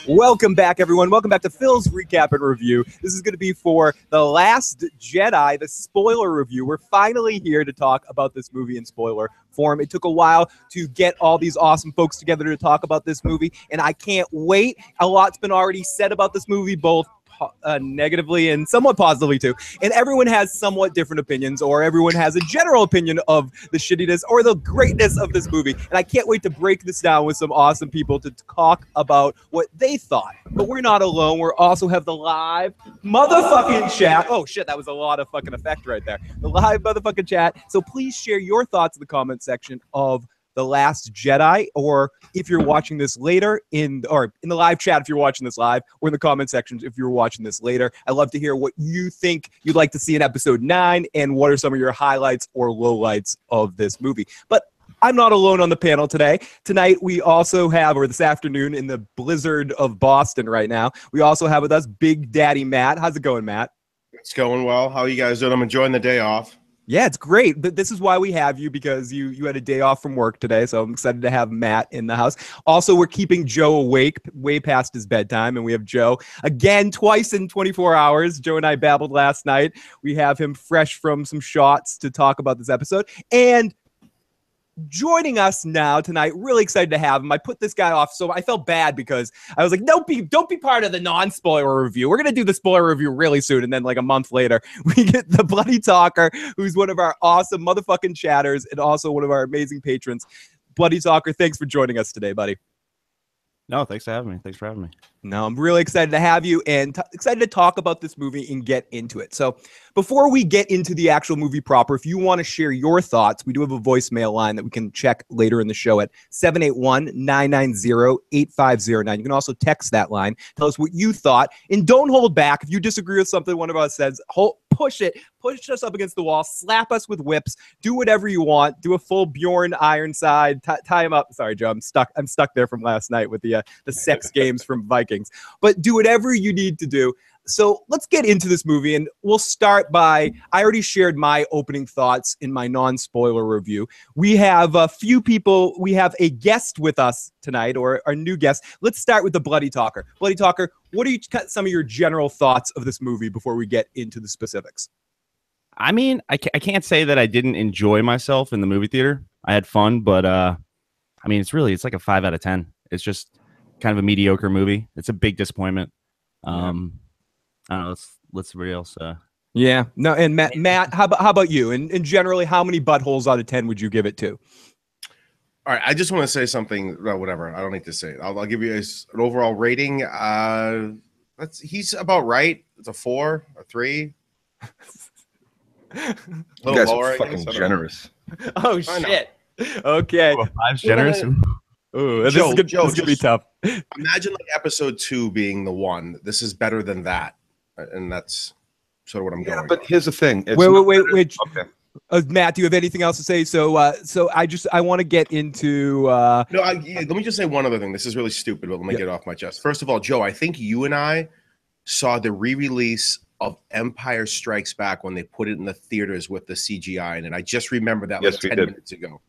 Welcome back, everyone. Welcome back to Phil's Recap and Review. This is going to be for The Last Jedi, the spoiler review. We're finally here to talk about this movie in spoiler form. It took a while to get all these awesome folks together to talk about this movie, and I can't wait. A lot's been already said about this movie, both negatively and somewhat positively too, and everyone has somewhat different opinions, or everyone has a general opinion of the shittiness or the greatness of this movie, and I can't wait to break this down with some awesome people to talk about what they thought. But we're not alone. We also have the live motherfucking chat. Oh shit, that was a lot of fucking effect right there. The live motherfucking chat. So please share your thoughts in the comment section of The Last Jedi, or if you're watching this later in the live chat if you're watching this live, or in the comment sections if you're watching this later. I'd love to hear what you think you'd like to see in episode 9 and what are some of your highlights or lowlights of this movie. But I'm not alone on the panel today. Tonight we also have, or this afternoon in the blizzard of Boston right now, we also have with us Big Daddy Matt. How's it going, Matt? It's going well. How are you guys doing? I'm enjoying the day off. Yeah, it's great. But this is why we have you, because you had a day off from work today. So I'm excited to have Matt in the house. Also, we're keeping Joe awake way past his bedtime. And we have Joe again twice in 24 hours. Joe and I babbled last night. We have him fresh from some shots to talk about this episode. And joining us now tonight, really excited to have him. I put this guy off, so I felt bad because I was like, don't be part of the non-spoiler review. We're gonna do the spoiler review really soon, and then like a month later, we get the Bloody Talker, who's one of our awesome motherfucking chatters and also one of our amazing patrons. Bloody Talker, thanks for joining us today, buddy. No, thanks for having me. No, I'm really excited to have you and excited to talk about this movie and get into it. So before we get into the actual movie proper, if you want to share your thoughts, we do have a voicemail line that we can check later in the show at 781-990-8509. You can also text that line. Tell us what you thought. And don't hold back. If you disagree with something one of us says, push us up against the wall, slap us with whips, do whatever you want, do a full Bjorn Ironside, tie him up. Sorry, Joe, I'm stuck there from last night with the sex games from Vikings. But do whatever you need to do. So let's get into this movie, and we'll start by, I already shared my opening thoughts in my non-spoiler review. We have a few people, we have a guest with us tonight, or our new guest. Let's start with the Bloody Talker. Bloody Talker, what are some of your general thoughts of this movie before we get into the specifics? I mean, I can't say that I didn't enjoy myself in the movie theater. I had fun, but I mean, it's like a 5 out of 10. It's just kind of a mediocre movie. It's a big disappointment. I don't know. Let's somebody else. Yeah. No. And Matt, how about you? And generally, how many buttholes out of 10 would you give it to? All right. I just want to say something. No, whatever. I don't need to say it. I'll give you an overall rating. He's about right. It's a 4, a 3. You guys are fucking generous. Oh shit. Okay. 5's generous. Ooh, this is gonna be tough. Imagine like episode 2 being the one. This is better than that, and that's sort of what I'm going. But here's the thing. Wait. Okay. Matt, do you have anything else to say? So I want to get into. No, let me just say one other thing. This is really stupid, but let me get it off my chest. First of all, Joe, I think you and I saw the re-release of Empire Strikes Back when they put it in the theaters with the CGI in it. I just remember that like 10 minutes ago.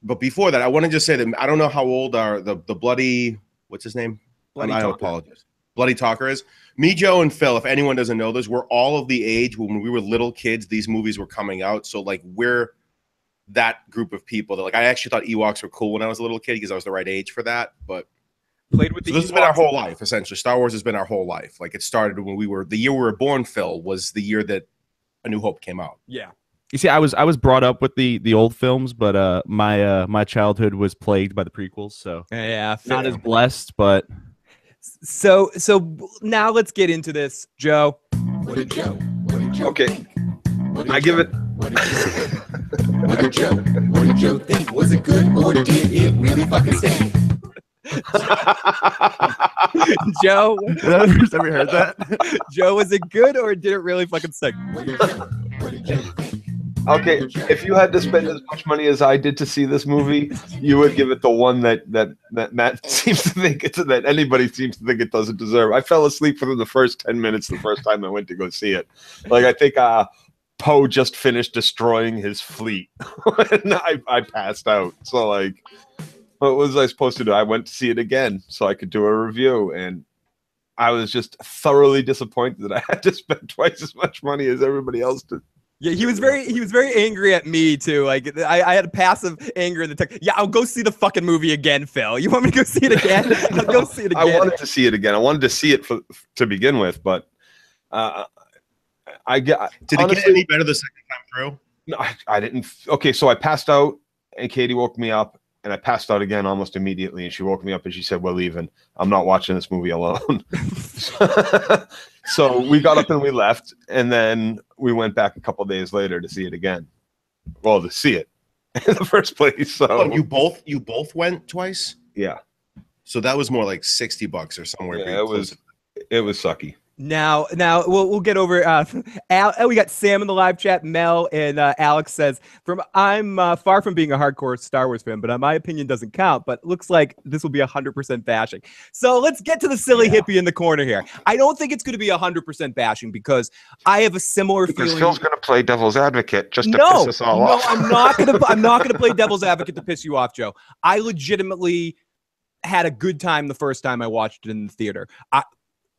But before that, I want to just say that I don't know how old the bloody, what's his name? I apologize. Bloody Talker is. Me, Joe, and Phil, if anyone doesn't know this, we're all of the age when we were little kids, these movies were coming out. So like we're that group of people that like I actually thought Ewoks were cool when I was a little kid because I was the right age for that. But played with this has been our whole life, essentially. Star Wars has been our whole life. Like it started when the year we were born, Phil, was the year that A New Hope came out. Yeah. You see, I was brought up with the old films, but my childhood was plagued by the prequels, so yeah, not as blessed. But so now let's get into this, Joe. Okay, I give it. What did Joe think? Was it good or did it really fucking stink? Joe, have you heard that? Joe, was it good or did it really fucking stink? Okay, if you had to spend as much money as I did to see this movie, you would give it the one that Matt seems to think that anybody seems to think it doesn't deserve. I fell asleep within the first 10 minutes the first time I went to go see it. Like I think Poe just finished destroying his fleet and I passed out. So like What was I supposed to do? I went to see it again so I could do a review, and I was just thoroughly disappointed that I had to spend twice as much money as everybody else did. Yeah, he was very angry at me too. Like I had a passive anger in the text. Yeah, I'll go see the fucking movie again, Phil. You want me to go see it again? I'll go see it again. I wanted to see it again. I wanted to see it to begin with, but did it get any better the second time through? No, I didn't. Okay, so I passed out, and Katie woke me up, and I passed out again almost immediately. And she woke me up, and she said, "We're leaving. I'm not watching this movie alone." So we got up and we left, and then we went back a couple days later to see it again. Well, to see it in the first place. So oh, you both went twice? Yeah. So that was more like $60 or somewhere. Yeah, it was sucky. Now we'll get over. We got Sam in the live chat. Mel and Alex says, I'm far from being a hardcore Star Wars fan, but my opinion doesn't count. But looks like this will be 100% bashing. So let's get to the silly hippie in the corner here. I don't think it's going to be 100% bashing because I have a similar feeling. Phil's going to play devil's advocate just to piss us all off. No, I'm not gonna play devil's advocate to piss you off, Joe. I legitimately had a good time the first time I watched it in the theater.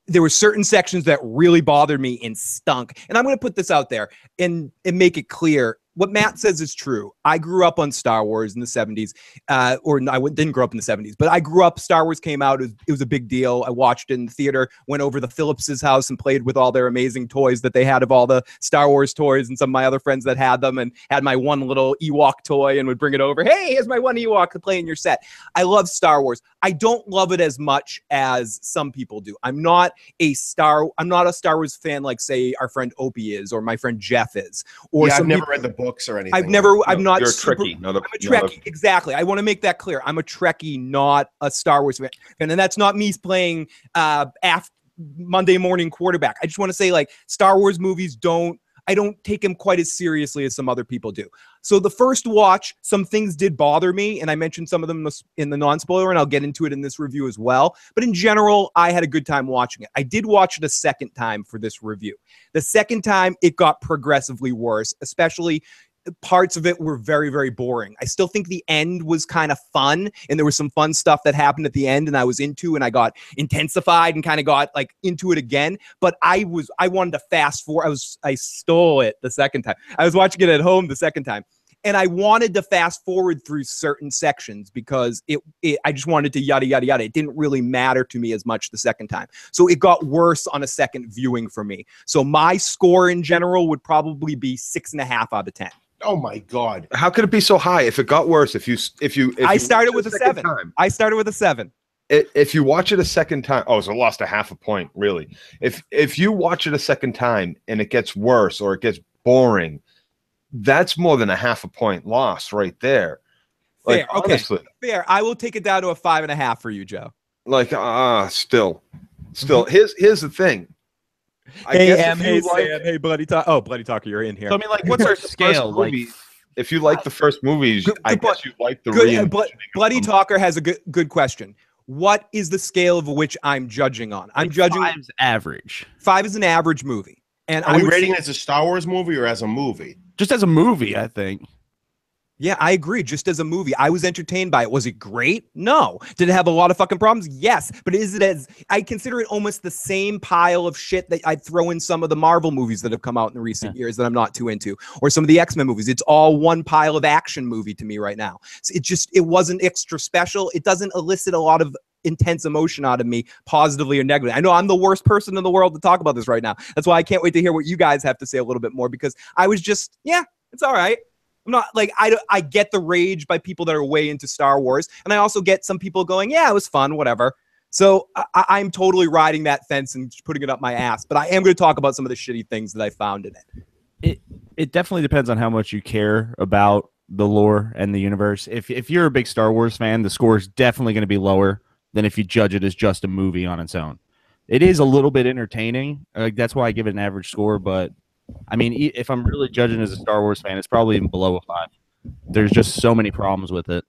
There were certain sections that really bothered me and stunk. And I'm going to put this out there and make it clear. What Matt says is true. I grew up on Star Wars in the 70s, didn't grow up in the 70s, but I grew up. Star Wars came out. It was a big deal. I watched it in the theater, went over to Phillips's house and played with all their amazing toys that they had of all the Star Wars toys and some of my other friends that had them, and had my one little Ewok toy and would bring it over. Hey, here's my one Ewok to play in your set. I love Star Wars. I don't love it as much as some people do. I'm not a Star Wars fan like, say, our friend Opie is, or my friend Jeff is. Or yeah, I've never read the books or anything. I'm not. You're a Trekkie. I'm a Trekkie. Exactly. I want to make that clear. I'm a Trekkie, not a Star Wars fan. And that's not me playing Monday morning quarterback. I just want to say, like, Star Wars movies I don't take them quite as seriously as some other people do. So the first watch, some things did bother me, and I mentioned some of them in the non-spoiler, and I'll get into it in this review as well. But in general, I had a good time watching it. I did watch it a second time for this review. The second time, it got progressively worse, especially parts of it were very, very boring. I still think the end was kind of fun, and there was some fun stuff that happened at the end, and I was into, and I got intensified and kind of got like into it again. But I wanted to fast forward. I stole it the second time. I was watching it at home the second time, and I wanted to fast forward through certain sections because I just wanted to yada, yada, yada. It didn't really matter to me as much the second time. So it got worse on a second viewing for me. So my score in general would probably be 6.5 out of 10. Oh my God! How could it be so high? If it got worse, I started with a 7. I started with a 7. If you watch it a second time, so it lost a half a point, really. If you watch it a second time and it gets worse or it gets boring, that's more than a half a point loss right there. Fair. Like, honestly, fair. I will take it down to a 5.5 for you, Joe. Like, still. Here's the thing. Hey, Sam. Hey, Bloody Talker. Oh, Bloody Talker, you're in here. So, I mean, like, what's our scale? Like, if you like the first movies, I guess you like the Bloody Talker has a good question. What is the scale of which I'm judging on? I'm judging 5's average. 5 is an average movie. And are we rating it as a Star Wars movie or as a movie? Just as a movie, I think. Yeah, I agree. Just as a movie, I was entertained by it. Was it great? No. Did it have a lot of fucking problems? Yes. But I consider it almost the same pile of shit that I'd throw in some of the Marvel movies that have come out in recent years that I'm not too into, or some of the X-Men movies. It's all one pile of action movie to me right now. So it wasn't extra special. It doesn't elicit a lot of intense emotion out of me, positively or negatively. I know I'm the worst person in the world to talk about this right now. That's why I can't wait to hear what you guys have to say a little bit more, because I was just, it's all right. I'm not like, I get the rage by people that are way into Star Wars. And I also get some people going, yeah, it was fun, whatever. So I'm totally riding that fence and putting it up my ass. But I am going to talk about some of the shitty things that I found in it. It definitely depends on how much you care about the lore and the universe. If you're a big Star Wars fan, the score is definitely going to be lower than if you judge it as just a movie on its own. It is a little bit entertaining. That's why I give it an average score, but I mean, if I'm really judging as a Star Wars fan, it's probably even below a 5. There's just so many problems with it.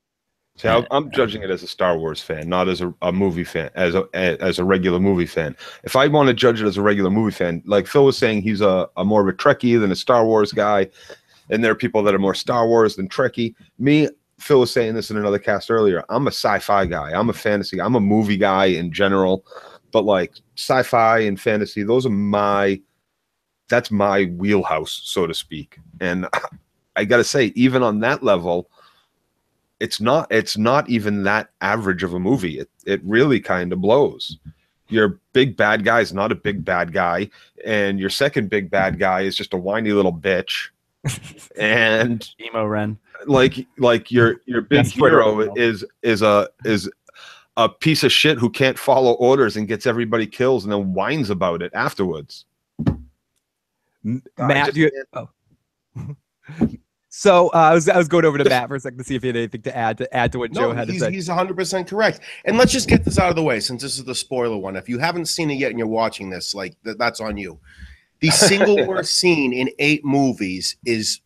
See, I'm judging it as a Star Wars fan, not as a movie fan, as a regular movie fan. If I want to judge it as a regular movie fan, like Phil was saying, he's a more of a Trekkie than a Star Wars guy, and there are people that are more Star Wars than Trekkie. Me, Phil was saying this in another cast earlier. I'm a sci-fi guy. I'm a fantasy. I'm a movie guy in general, but like sci-fi and fantasy, that's my wheelhouse, so to speak. And I got to say, even on that level, it's not even that average of a movie. It really kind of blows. Your big bad guy is not a big bad guy, and your second big bad guy is just a whiny little bitch. And Emo Ren. like your big hero is a piece of shit who can't follow orders and gets everybody killed and then whines about it afterwards. Matt, So I was going over to Matt for a second to see if he had anything to add to what Joe had to say. He's 100% correct. And let's just get this out of the way, since this is the spoiler one. If you haven't seen it yet and you're watching this, like that's on you. The single worst scene in 8 movies is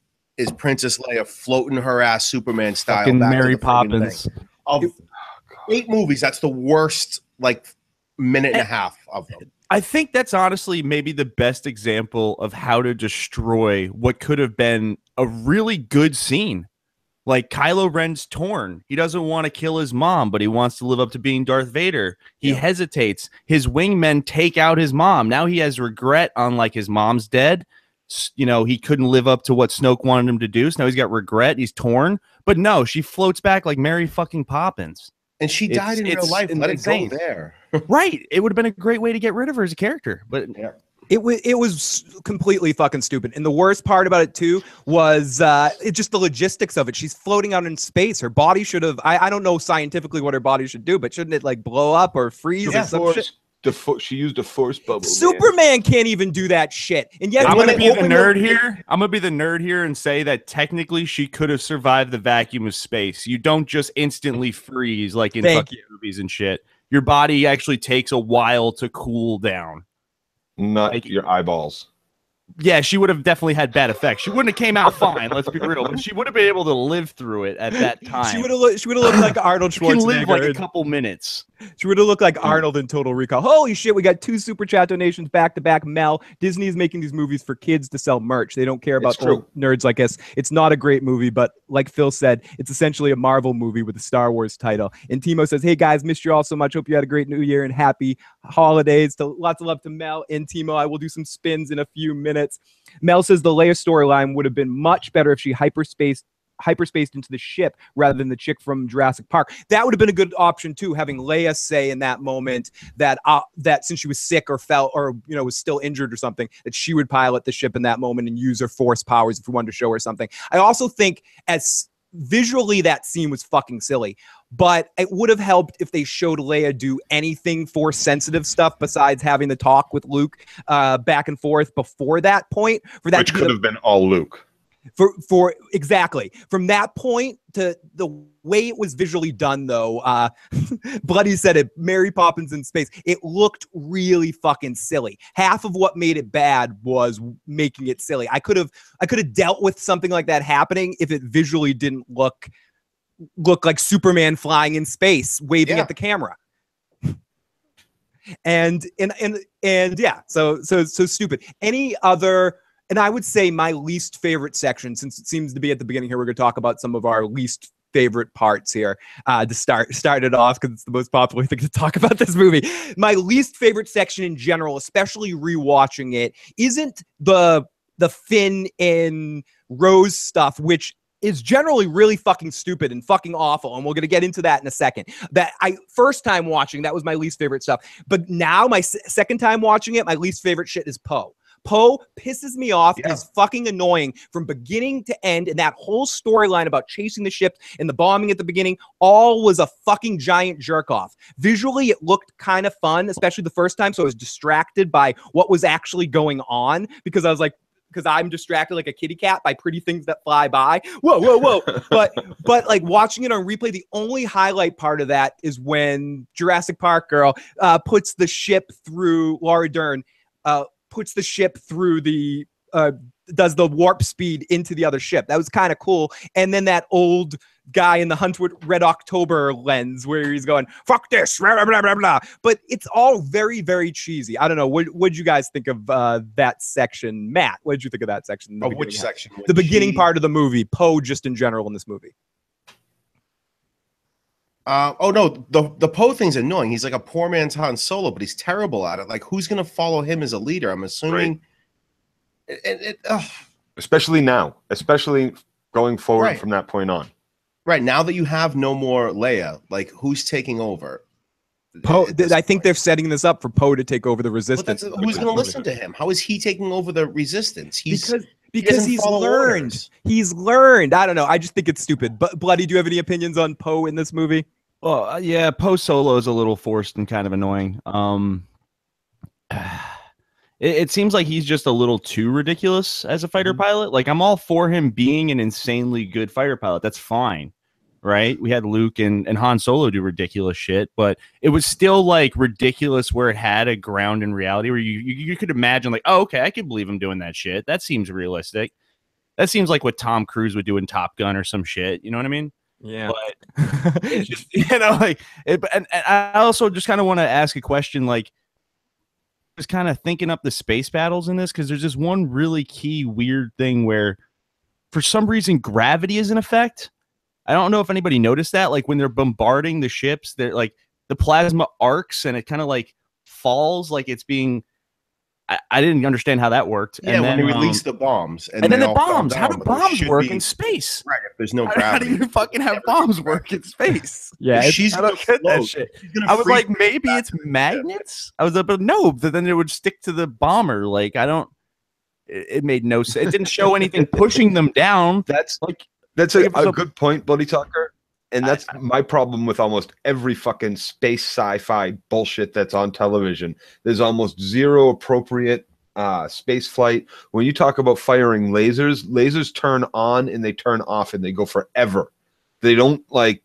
Princess Leia floating her ass Superman style. Fucking Mary Poppins. Of 8 movies, that's the worst minute and a half of them. I think that's honestly maybe the best example of how to destroy what could have been a really good scene. Like Kylo Ren's torn. He doesn't want to kill his mom, but he wants to live up to being Darth Vader. He hesitates. His wingmen take out his mom. Now he has regret on like his mom's dead. You know, he couldn't live up to what Snoke wanted him to do. So now he's got regret. He's torn. But no, she floats back like Mary fucking Poppins. And she died in real life. Let it go there. Right. It would have been a great way to get rid of her as a character. But it was completely fucking stupid. And the worst part about it too was it's just the logistics of it. She's floating out in space. Her body should have, I don't know scientifically what her body should do, but shouldn't it like blow up or freeze or some shit? She used a force bubble. Superman can't even do that shit. And yet I'm gonna be the nerd here. I'm gonna be the nerd here and say that technically she could have survived the vacuum of space. You don't just instantly freeze like in fucking movies and shit. Your body actually takes a while to cool down. Not like, your eyeballs. Yeah, she would have definitely had bad effects. She wouldn't have came out fine. Let's be real, but she would have been able to live through it at that time. She would have looked like Arnold Schwarzenegger. She lived like a couple minutes. She would have looked like Arnold in Total Recall. Holy shit, we got 2 super chat donations back to back. Mel, Disney is making these movies for kids to sell merch. They don't care about old nerds like us. It's not a great movie, but like Phil said, it's essentially a Marvel movie with a Star Wars title. And Timo says, hey guys, missed you all so much. Hope you had a great new year and happy holidays. Lots of love to Mel and Timo. I will do some spins in a few minutes. Mel says the Leia storyline would have been much better if she hyperspaced into the ship rather than the chick from Jurassic Park. That would have been a good option too, having Leia say in that moment that since she was sick or fell or was still injured or something, that she would pilot the ship in that moment and use her force powers if we wanted to show her something. I also think as visually that scene was fucking silly, but it would have helped if they showed Leia do anything force sensitive stuff besides having the talk with Luke back and forth before that point. Which could have been all Luke. For exactly from that point to the way it was visually done though, Bloody said it, Mary Poppins in space, it looked really fucking silly. Half of what made it bad was making it silly. I could have dealt with something like that happening if it visually didn't look like Superman flying in space waving at the camera. and yeah, so stupid. Any other? And I would say my least favorite section, since it seems to be at the beginning here, we're going to talk about some of our least favorite parts here to start it off because it's the most popular thing to talk about this movie. My least favorite section in general, especially rewatching it, isn't the Finn and Rose stuff, which is generally really fucking stupid and fucking awful. And we're going to get into that in a second. That first time watching, that was my least favorite stuff. But now my second time watching it, my least favorite shit is Poe. Poe pisses me off. Is fucking annoying from beginning to end. And that whole storyline about chasing the ship and the bombing at the beginning all was a fucking giant jerk off. Visually, it looked kind of fun, especially the first time. So I was distracted by what was actually going on because I'm distracted like a kitty cat by pretty things that fly by. Whoa, whoa, whoa. but like watching it on replay, the only highlight part of that is when Jurassic Park girl puts the ship through, Laura Dern, puts the ship through the does the warp speed into the other ship. That was kind of cool. And then that old guy in the Huntwood Red October lens where he's going, fuck this, blah, blah, blah, blah, blah. But it's all very, very cheesy. I don't know. What'd you guys think of that section? Matt, what did you think of that section? Which section? The beginning part of the movie, Poe just in general in this movie. Oh no, the Poe thing's annoying. He's like a poor man's Han Solo, but he's terrible at it. Like, who's gonna follow him as a leader? I'm assuming. Especially now, especially going forward from that point on. Right, now that you have no more Leia, like, who's taking over? Poe. I think they're setting this up for Poe to take over the Resistance. Who's going to listen to him? How is he taking over the Resistance? Because he's learned. Orders. He's learned. I don't know. I just think it's stupid. But Bloody, do you have any opinions on Poe in this movie? Well, yeah, Poe Solo is a little forced and kind of annoying. It seems like he's just a little too ridiculous as a fighter pilot. Like, I'm all for him being an insanely good fighter pilot. That's fine, right? We had Luke and Han Solo do ridiculous shit, but it was still like ridiculous where it had a ground in reality where you could imagine like, oh, okay, I can believe him doing that shit. That seems realistic. That seems like what Tom Cruise would do in Top Gun or some shit. You know what I mean? Yeah. But it's just, you know, like, and I also just kind of want to ask a question, like, was kind of thinking up the space battles in this because there's this one really key weird thing where for some reason gravity is in effect. I don't know if anybody noticed that, like when they're bombarding the ships, they're like the plasma arcs and it kind of like falls like it's being I didn't understand how that worked. Yeah, and when then, they release the bombs. And then the bombs. How do bombs work in space? Right, if there's no How gravity. do you fucking have bombs work in space? Yeah, she's I don't get that shit. I was like, maybe it's magnets. I was like, but no, but then it would stick to the bomber. Like, I don't. It made no sense. It didn't show anything pushing them down. That's like a good point, Bloody Talker. And that's my problem with almost every fucking space sci-fi bullshit that's on television. There's almost zero appropriate space flight. When you talk about firing lasers turn on and they turn off and they go forever. They don't like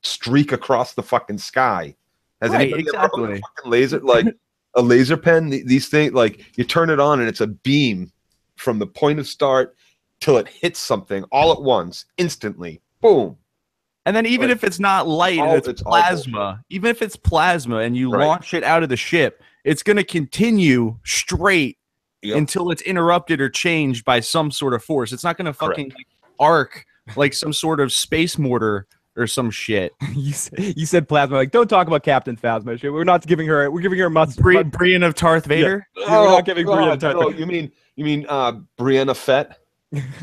streak across the fucking sky. Has anybody ever heard of a fucking laser, like a laser pen? These things, like you turn it on and it's a beam from the point of start till it hits something all at once, instantly. Boom. And then even if it's not light and it's plasma, even if it's plasma and you launch it out of the ship, it's going to continue straight until it's interrupted or changed by some sort of force. It's not going to fucking arc like some sort of space mortar or some shit. You said plasma. Like, don't talk about Captain Phasma. We're not giving her. We're giving her Brienne of Tarth Vader. Yeah. We're not giving Brienne of Tarth Vader. You mean Brianna Fett?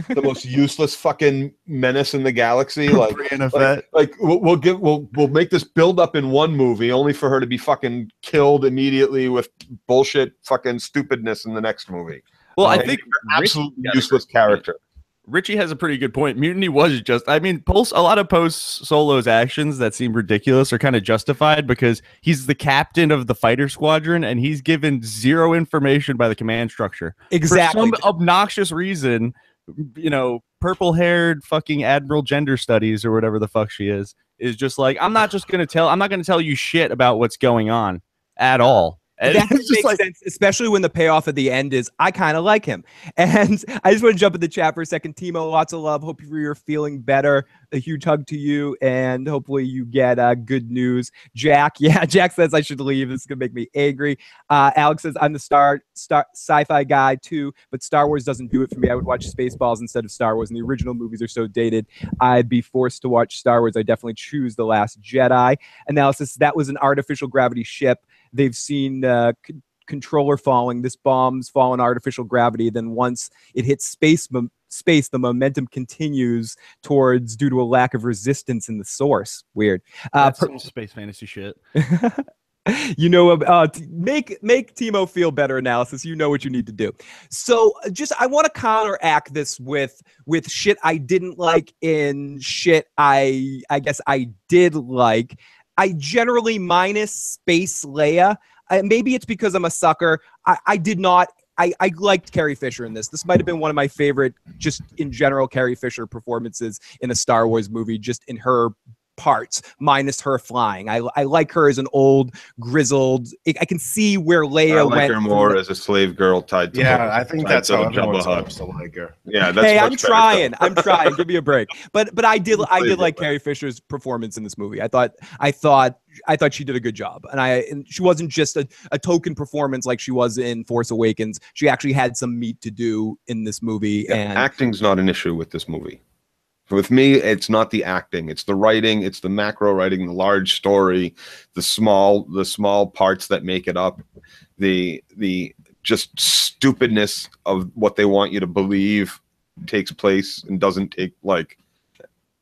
The most useless fucking menace in the galaxy. Like, we'll make this build up in one movie only for her to be fucking killed immediately with bullshit fucking stupidness in the next movie. Well, I think absolutely useless character. Richie has a pretty good point. Mutiny was just, I mean, a lot of Post Solo's actions that seem ridiculous are kind of justified because he's the captain of the fighter squadron and he's given zero information by the command structure. Exactly. For some obnoxious reason, you know, purple-haired fucking Admiral Gender Studies or whatever the fuck she is just like, I'm not going to tell you shit about what's going on at all. And that makes sense, especially when the payoff at the end is, I kind of like him. And I just want to jump in the chat for a second. Timo, lots of love. Hope you're feeling better. A huge hug to you, and hopefully you get good news. Jack says I should leave. This is going to make me angry. Alex says, I'm the star sci-fi guy too, but Star Wars doesn't do it for me. I would watch Spaceballs instead of Star Wars, and the original movies are so dated. I'd be forced to watch Star Wars. I definitely choose The Last Jedi. Analysis, that was an artificial gravity ship. They've seen controller falling. This bomb's fallen artificial gravity. Then once it hits space, the momentum continues towards due to a lack of resistance in the source. Weird. That's some space fantasy shit. You know, make Timo feel better analysis. You know what you need to do. So I want to counteract this with shit I didn't like and shit I guess I did like. I generally minus Space Leia. Maybe it's because I'm a sucker. I liked Carrie Fisher in this. This might have been one of my favorite, just in general, Carrie Fisher performances in a Star Wars movie, just in her parts, minus her flying. I like her as an old, grizzled. I can see where Leia went. I like her more as a slave girl tied to I think that's how everyone supposed to like her. Yeah, that's hey, I'm trying. Give me a break. But I did like Carrie Fisher's performance in this movie. I thought she did a good job, and she wasn't just a token performance like she was in Force Awakens. She actually had some meat to do in this movie. Yeah, and acting's not an issue with this movie. With me, it's not the acting, it's the writing, it's the macro writing, the large story, the small parts that make it up, the just stupidness of what they want you to believe takes place and doesn't take, like,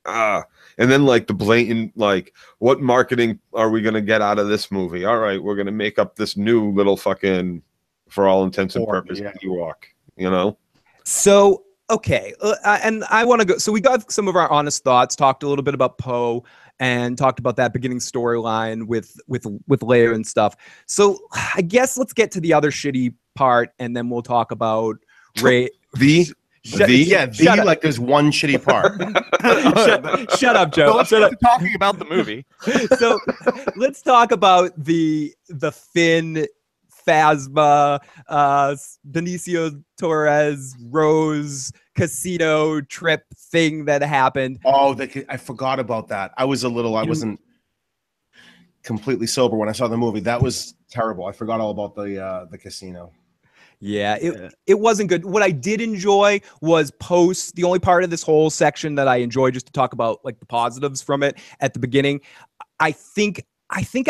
and then like the blatant, like, what marketing are we gonna get out of this movie? All right, we're gonna make up this new little fucking, for all intents and purposes, Ewok, you know? So okay, and I want to go. So we got some of our honest thoughts. Talked a little bit about Poe, and talked about that beginning storyline with Leia and stuff. So I guess let's get to the other shitty part, and then we'll talk about Rey. Like there's one shitty part. Shut up, Joe. So let's get to talking about the movie. So let's talk about the Finn, Phasma, Benicio Torres, Rose casino trip thing that happened. Oh, I forgot about that. I wasn't completely sober when I saw the movie. That was terrible. I forgot all about the casino. Yeah, it wasn't good. What I did enjoy was the only part of this whole section that I enjoyed, just to talk about like the positives from it at the beginning. I think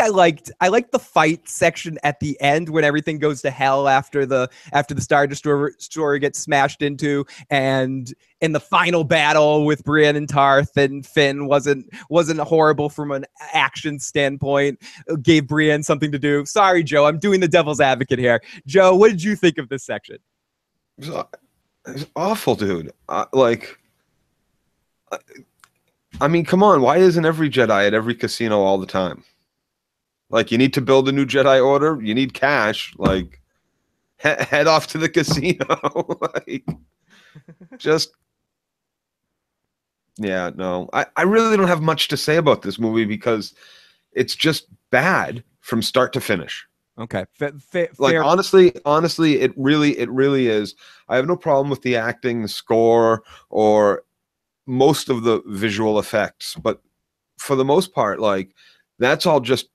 I liked the fight section at the end when everything goes to hell after the Star Destroyer gets smashed into, and in the final battle with Brienne and Tarth and Finn wasn't horrible from an action standpoint. It gave Brienne something to do. Sorry, Joe, I'm doing the devil's advocate here. Joe, what did you think of this section? It was awful, dude. I mean, come on. Why isn't every Jedi at every casino all the time? Like, you need to build a new Jedi Order. You need cash. Like, head off to the casino. Like, just, yeah, no. I really don't have much to say about this movie because it's just bad from start to finish. Okay. Like, honestly, it really is. I have no problem with the acting, the score, or most of the visual effects. But for the most part, like, that's all just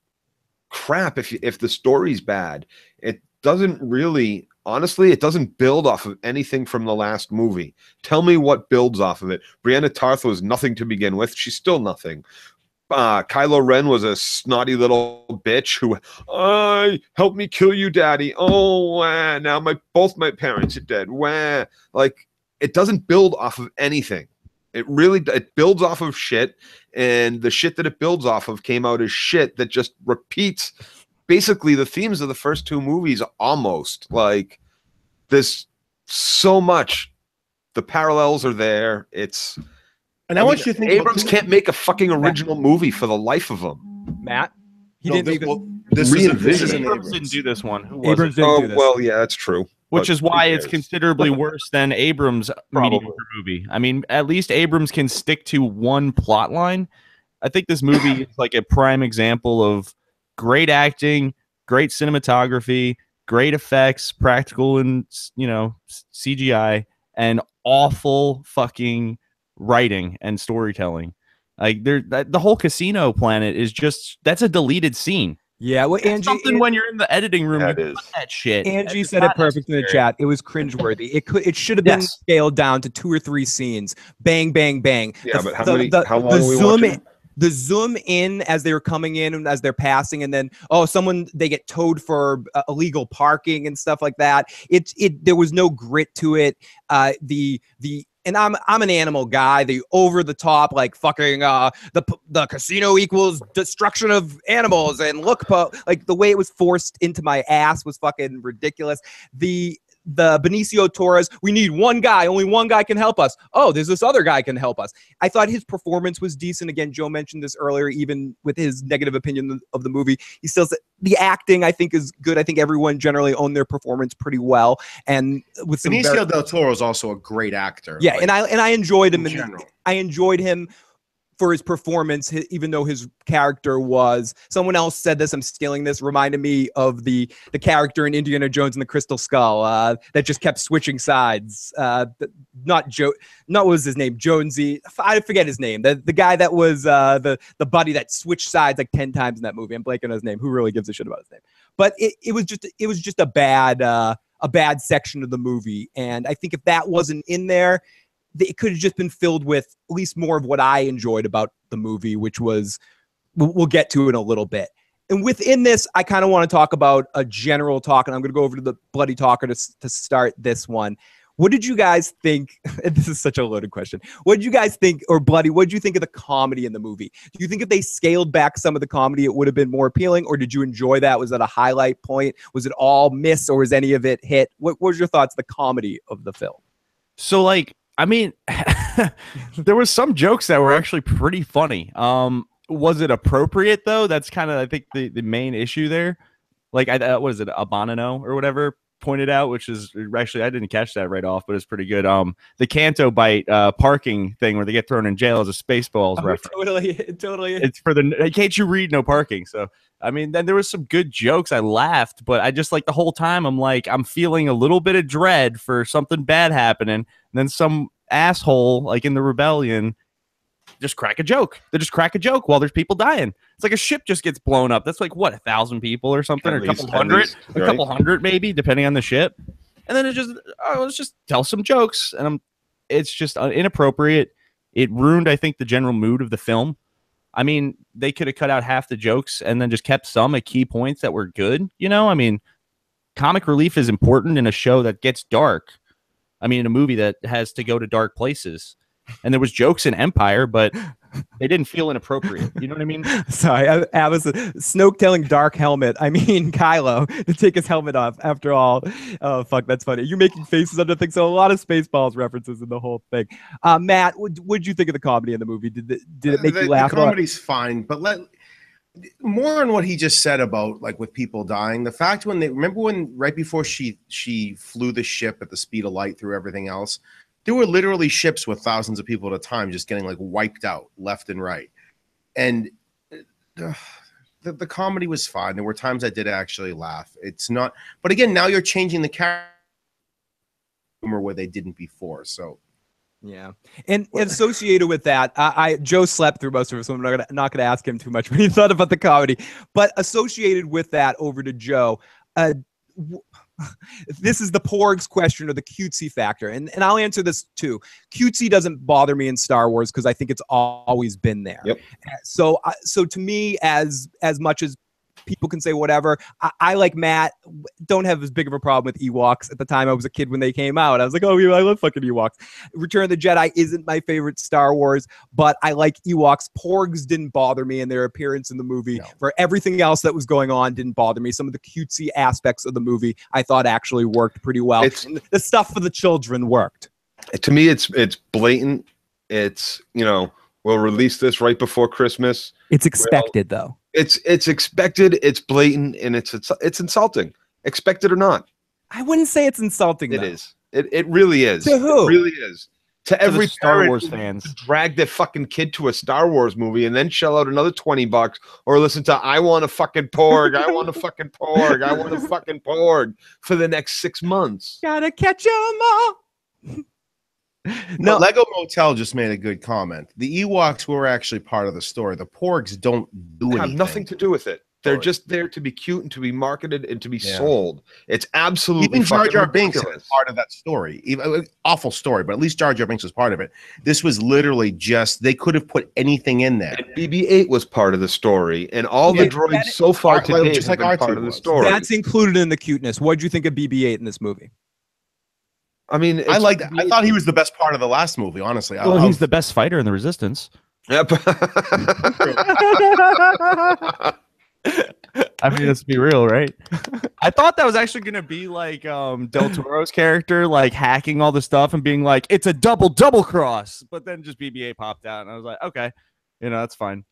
crap. If the story's bad, it doesn't really, honestly, it doesn't build off of anything from the last movie. Tell me what builds off of it. Brienne Tarth was nothing to begin with. She's still nothing. Kylo Ren was a snotty little bitch who, help me kill you, daddy. Oh, now both my parents are dead. Like, it doesn't build off of anything. It builds off of shit, and the shit that it builds off of came out as shit that just repeats basically the themes of the first two movies almost. Like, there's so much. The parallels are there. And I want you to think Abrams can't make a fucking original movie for the life of him. Matt? This isn't Abrams didn't do this one. Who was Abrams it? didn't do this. Well, yeah, that's true. Which is why it's considerably worse than Abrams' mediocre movie. I mean, at least Abrams can stick to one plot line. I think this movie is like a prime example of great acting, great cinematography, great effects, practical and, CGI, and awful fucking writing and storytelling. Like, the whole casino planet is that's a deleted scene. Yeah, well, Angie, when you're in the editing room, you put that shit. Angie said it perfect in the chat. It was cringeworthy. It should have been scaled down to 2 or 3 scenes. Bang, bang, bang. Yeah, but how long are we watching? The zoom in as they were coming in and as they're passing, and then they get towed for illegal parking and stuff like that. There was no grit to it. And I'm an animal guy. The over the top, like, fucking the casino equals destruction of animals, and like the way it was forced into my ass was fucking ridiculous. The Benicio Torres, we need one guy. Only one guy can help us. Oh, there's this other guy can help us. I thought his performance was decent. Again, Joe mentioned this earlier, even with his negative opinion of the movie. He still said the acting, I think, is good. I think everyone generally owned their performance pretty well. And with Benicio del Toro is also a great actor. Yeah, like, and I enjoyed him. I enjoyed him for his performance, even though his character was, someone else said this, I'm stealing this, reminded me of the character in Indiana Jones and the Crystal Skull that just kept switching sides. Not what was his name? Jonesy. I forget his name. The guy that was the buddy that switched sides like 10 times in that movie. I'm blanking on his name. Who really gives a shit about his name? But it was just a bad section of the movie. And I think if that wasn't in there, it could have just been filled with at least more of what I enjoyed about the movie, which was, we'll get to in a little bit. And within this, I kind of want to talk about a general talk, and I'm going to go over to the Bloody Talker to start this one. What did you guys think? And this is such a loaded question. What did you guys think, or Bloody, what did you think of the comedy in the movie? Do you think if they scaled back some of the comedy, it would have been more appealing, or did you enjoy that? Was that a highlight point? Was it all miss, or was any of it hit? What was your thoughts, the comedy of the film? So, like, I mean, there was some jokes that were actually pretty funny. Was it appropriate though? That's kind of, I think, the main issue there. Like, what is it, Abanano or whatever pointed out, which is actually, I didn't catch that right off, but it's pretty good. The Canto Bite parking thing where they get thrown in jail is a Spaceballs reference. Totally. It's for the can't you read no parking. So I mean, then there was some good jokes. I laughed, but I just, like, the whole time I'm like, I'm feeling a little bit of dread for something bad happening. And then some asshole, like in the rebellion, just crack a joke. They just crack a joke while there's people dying. It's like a ship just gets blown up. That's like, what, 1,000 people or something, or a couple hundred maybe, depending on the ship. And then it just, let's just tell some jokes. And it's just inappropriate. It ruined, I think, the general mood of the film. I mean, they could have cut out half the jokes and then just kept some at key points that were good. You know, I mean, comic relief is important in a show that gets dark. I mean, in a movie that has to go to dark places. And there was jokes in Empire, but they didn't feel inappropriate. You know what I mean? Sorry, I was Snoke telling Dark Helmet. I mean, Kylo to take his helmet off. After all, oh fuck, that's funny. You're making faces under things. So a lot of Spaceballs references in the whole thing. Matt, what'd you think of the comedy in the movie? Did it make you laugh? The comedy's fine, but more on what he just said about, like, with people dying. The fact when right before she flew the ship at the speed of light through everything else. There were literally ships with thousands of people at a time just getting, like, wiped out left and right. And the comedy was fine. There were times I did actually laugh. It's not, but again, now you're changing the character where they didn't before. So yeah, and associated with that, Joe slept through most of it, so I'm not gonna ask him too much what he thought about the comedy. But associated with that, over to Joe. This is the Porgs question, or the cutesy factor, and I'll answer this too. Cutesy doesn't bother me in Star Wars because I think it's always been there. Yep. So to me, as much as people can say whatever, I like Matt, don't have as big of a problem with Ewoks. At the time I was a kid when they came out, I was like, oh, I love fucking Ewoks. Return of the Jedi isn't my favorite Star Wars, but I like Ewoks. Porgs didn't bother me in their appearance in the movie. No. For everything else that was going on didn't bother me. Some of the cutesy aspects of the movie I thought actually worked pretty well. The stuff for the children worked. To me, it's blatant. It's, we'll release this right before Christmas. It's expected, though. It's expected, it's blatant, and it's insulting. Expected or not. I wouldn't say it's insulting, though. It is. It really is. To who? It really is. To every Star Wars fans. Drag their fucking kid to a Star Wars movie and then shell out another $20 or listen to I want a fucking porg, I want a fucking porg, I want a fucking porg for the next 6 months. Gotta catch 'em all. No, Lego Motel just made a good comment. The Ewoks were actually part of the story. The Porgs don't do anything. Have nothing to do with it. They're just there to be cute and to be marketed and to be sold. It's absolutely even Jar Jar Binks is part of that story. Awful story, but at least Jar Jar Binks was part of it. This was literally just, they could have put anything in there. And BB-8 was part of the story, and all the droids so far today just have been part of the story. That's included in the cuteness. What did you think of BB-8 in this movie? I mean, I like that. I thought he was the best part of the last movie, honestly. Well, he's the best fighter in the Resistance. Yep. I mean, let's be real, right? I thought that was actually going to be like Del Toro's character, like hacking all the stuff and being like, it's a double cross. But then just BB-8 popped out, and I was like, okay, that's fine.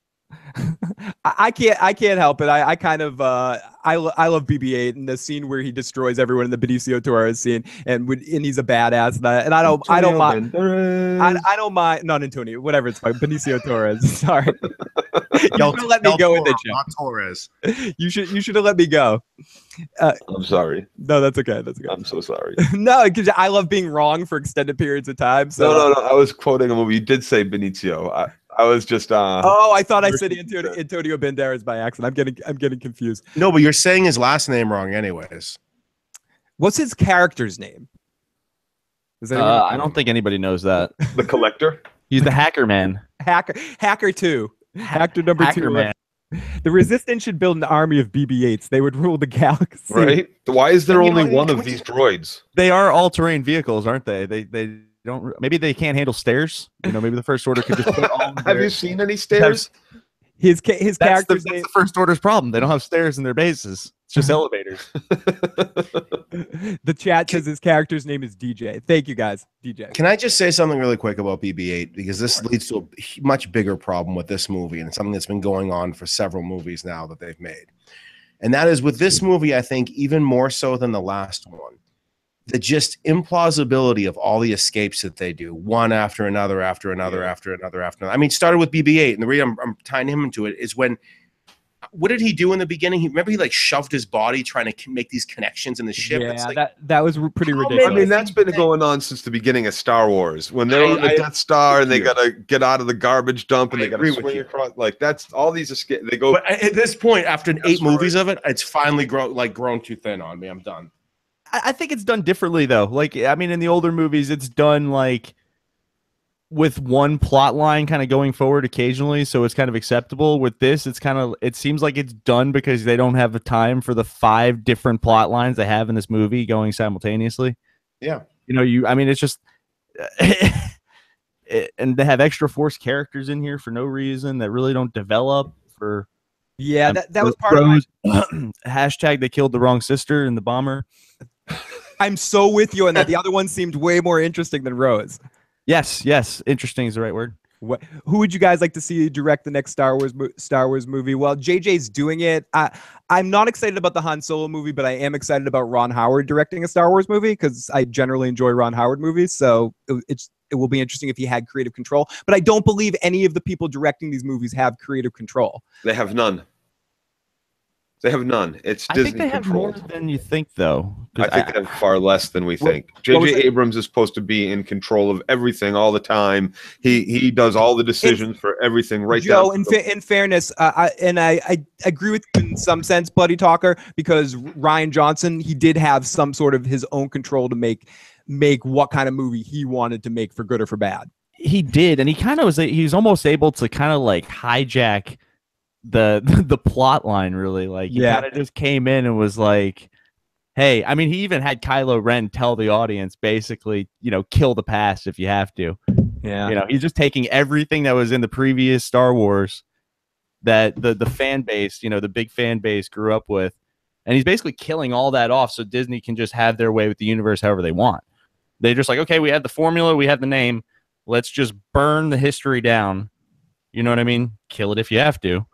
I can't help it. I kind of I love BB-8 and the scene where he destroys everyone in the Benicio Torres scene, and he's a badass, and I don't mind not Antonio, whatever it's like, Benicio Torres. Sorry, you should have let me go with it, not Torres. You should have let me go. I'm sorry. No, that's okay. That's okay. I'm so sorry. No, because I love being wrong for extended periods of time. So no. I was quoting a movie. You did say Benicio. I was just oh, I thought I said Antonio Banderas by accident. I'm getting confused. No, but you're saying his last name wrong anyways. What's his character's name? Is that anyone? I don't think anybody knows that. The Collector. He's the hacker man. Hacker 2. Actor number Hacker 2. man. The Resistance should build an army of BB-8s. They would rule the galaxy. Right? Why is there And, you only know, one can of we these just- droids? They are all-terrain vehicles, aren't they? They don't. Maybe they can't handle stairs. You know, maybe the First Order could just put all. Have you seen any stairs? His That's character's the name. First Order's problem. They don't have stairs in their bases. It's just elevators. The chat says his character's name is DJ. Thank you guys, DJ. Can I just say something really quick about BB-8 because this leads to a much bigger problem with this movie and something that's been going on for several movies now that they've made. And that is with this movie, I think even more so than the last one, the just implausibility of all the escapes that they do, one after another, after another, after another, after another. I mean, it started with BB-8, and the reason I'm tying him into it is when, what did he do in the beginning? He like shoved his body trying to make these connections in the ship. Yeah, It's like, that was pretty How ridiculous. I mean, that's been going on since the beginning of Star Wars. When they're on the I Death Star and they agree. gotta get out of the garbage dump and I they gotta agree with swing you. across. Like that's all these escape. They go. but at this point, after That's 8 movies right. of it, it's finally grown too thin on me. I'm done. I think it's done differently though. Like, I mean, in the older movies, it's done like with one plot line kind of going forward occasionally, so it's kind of acceptable. With this, it seems like it's done because they don't have the time for the 5 different plot lines they have in this movie going simultaneously. Yeah. You know, I mean, it's just and they have extra force characters in here for no reason that really don't develop for Yeah, that was part of my. hashtag they killed the wrong sister in the bomber. I'm so with you on that. The other one seemed way more interesting than Rose. Yes, interesting is the right word. Who would you guys like to see direct the next Star Wars movie? Well, JJ's doing it. I'm not excited about the Han Solo movie, but I am excited about Ron Howard directing a Star Wars movie because I generally enjoy Ron Howard movies. So it will be interesting if he had creative control. But I don't believe any of the people directing these movies have creative control. They have none. They have none. It's I Disney think they have more controlled. than you think, though. I think they have far less than we think. what was J.J. it? Abrams is supposed to be in control of everything all the time. He does all the decisions for everything right Joe, down. To in fairness, I agree with you in some sense, Bloody Talker, because Ryan Johnson, he did have some sort of his own control to make what kind of movie he wanted to make for good or for bad. He did, and he was almost able to kind of like hijack the plot line, really. Like, he kind of just came in and was like, hey, I mean, he even had Kylo Ren tell the audience basically, you know, kill the past if you have to. Yeah. You know, he's just taking everything that was in the previous Star Wars that the fan base, you know, the big fan base grew up with, and he's basically killing all that off so Disney can just have their way with the universe however they want. They're just like, okay, we have the formula, we have the name, let's just burn the history down. You know what I mean? Kill it if you have to,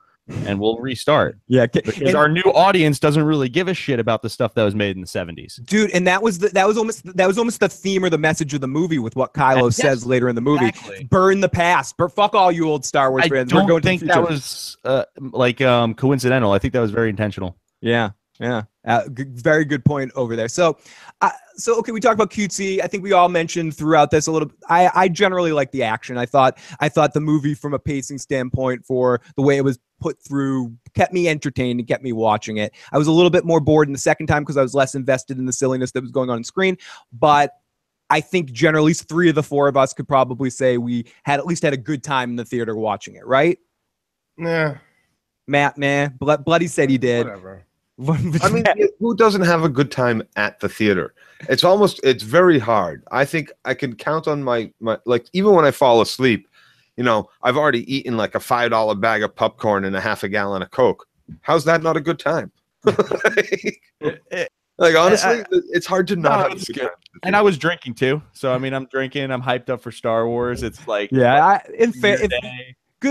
and we'll restart. Yeah, Because our new audience doesn't really give a shit about the stuff that was made in the 70s. dude, and that was almost the theme or the message of the movie with what Kylo Yes, says later in the movie. exactly. Burn the past. Fuck all you old Star Wars I fans. don't We're going think to the that future. was coincidental. I think that was very intentional. Yeah. Very good point over there. So okay, we talked about cutesy. I think we all mentioned throughout this a little. I generally like the action. I thought the movie, from a pacing standpoint, for the way it was put through, kept me entertained and kept me watching it. I was a little bit more bored in the second time because I was less invested in the silliness that was going on screen. But I think generally, at least 3 of the 4 of us could probably say we had at least had a good time in the theater watching it, right? Nah. Matt, man, Bloody said he did. Whatever. I mean, who doesn't have a good time at the theater? It's very hard. I think I can count on my like, even when I fall asleep, you know, I've already eaten like a $5 bag of popcorn and a half a gallon of Coke. How's that not a good time? Like, honestly, it's hard to not have a good time. And I was drinking too. So, I mean, I'm drinking. I'm hyped up for Star Wars. It's like, Good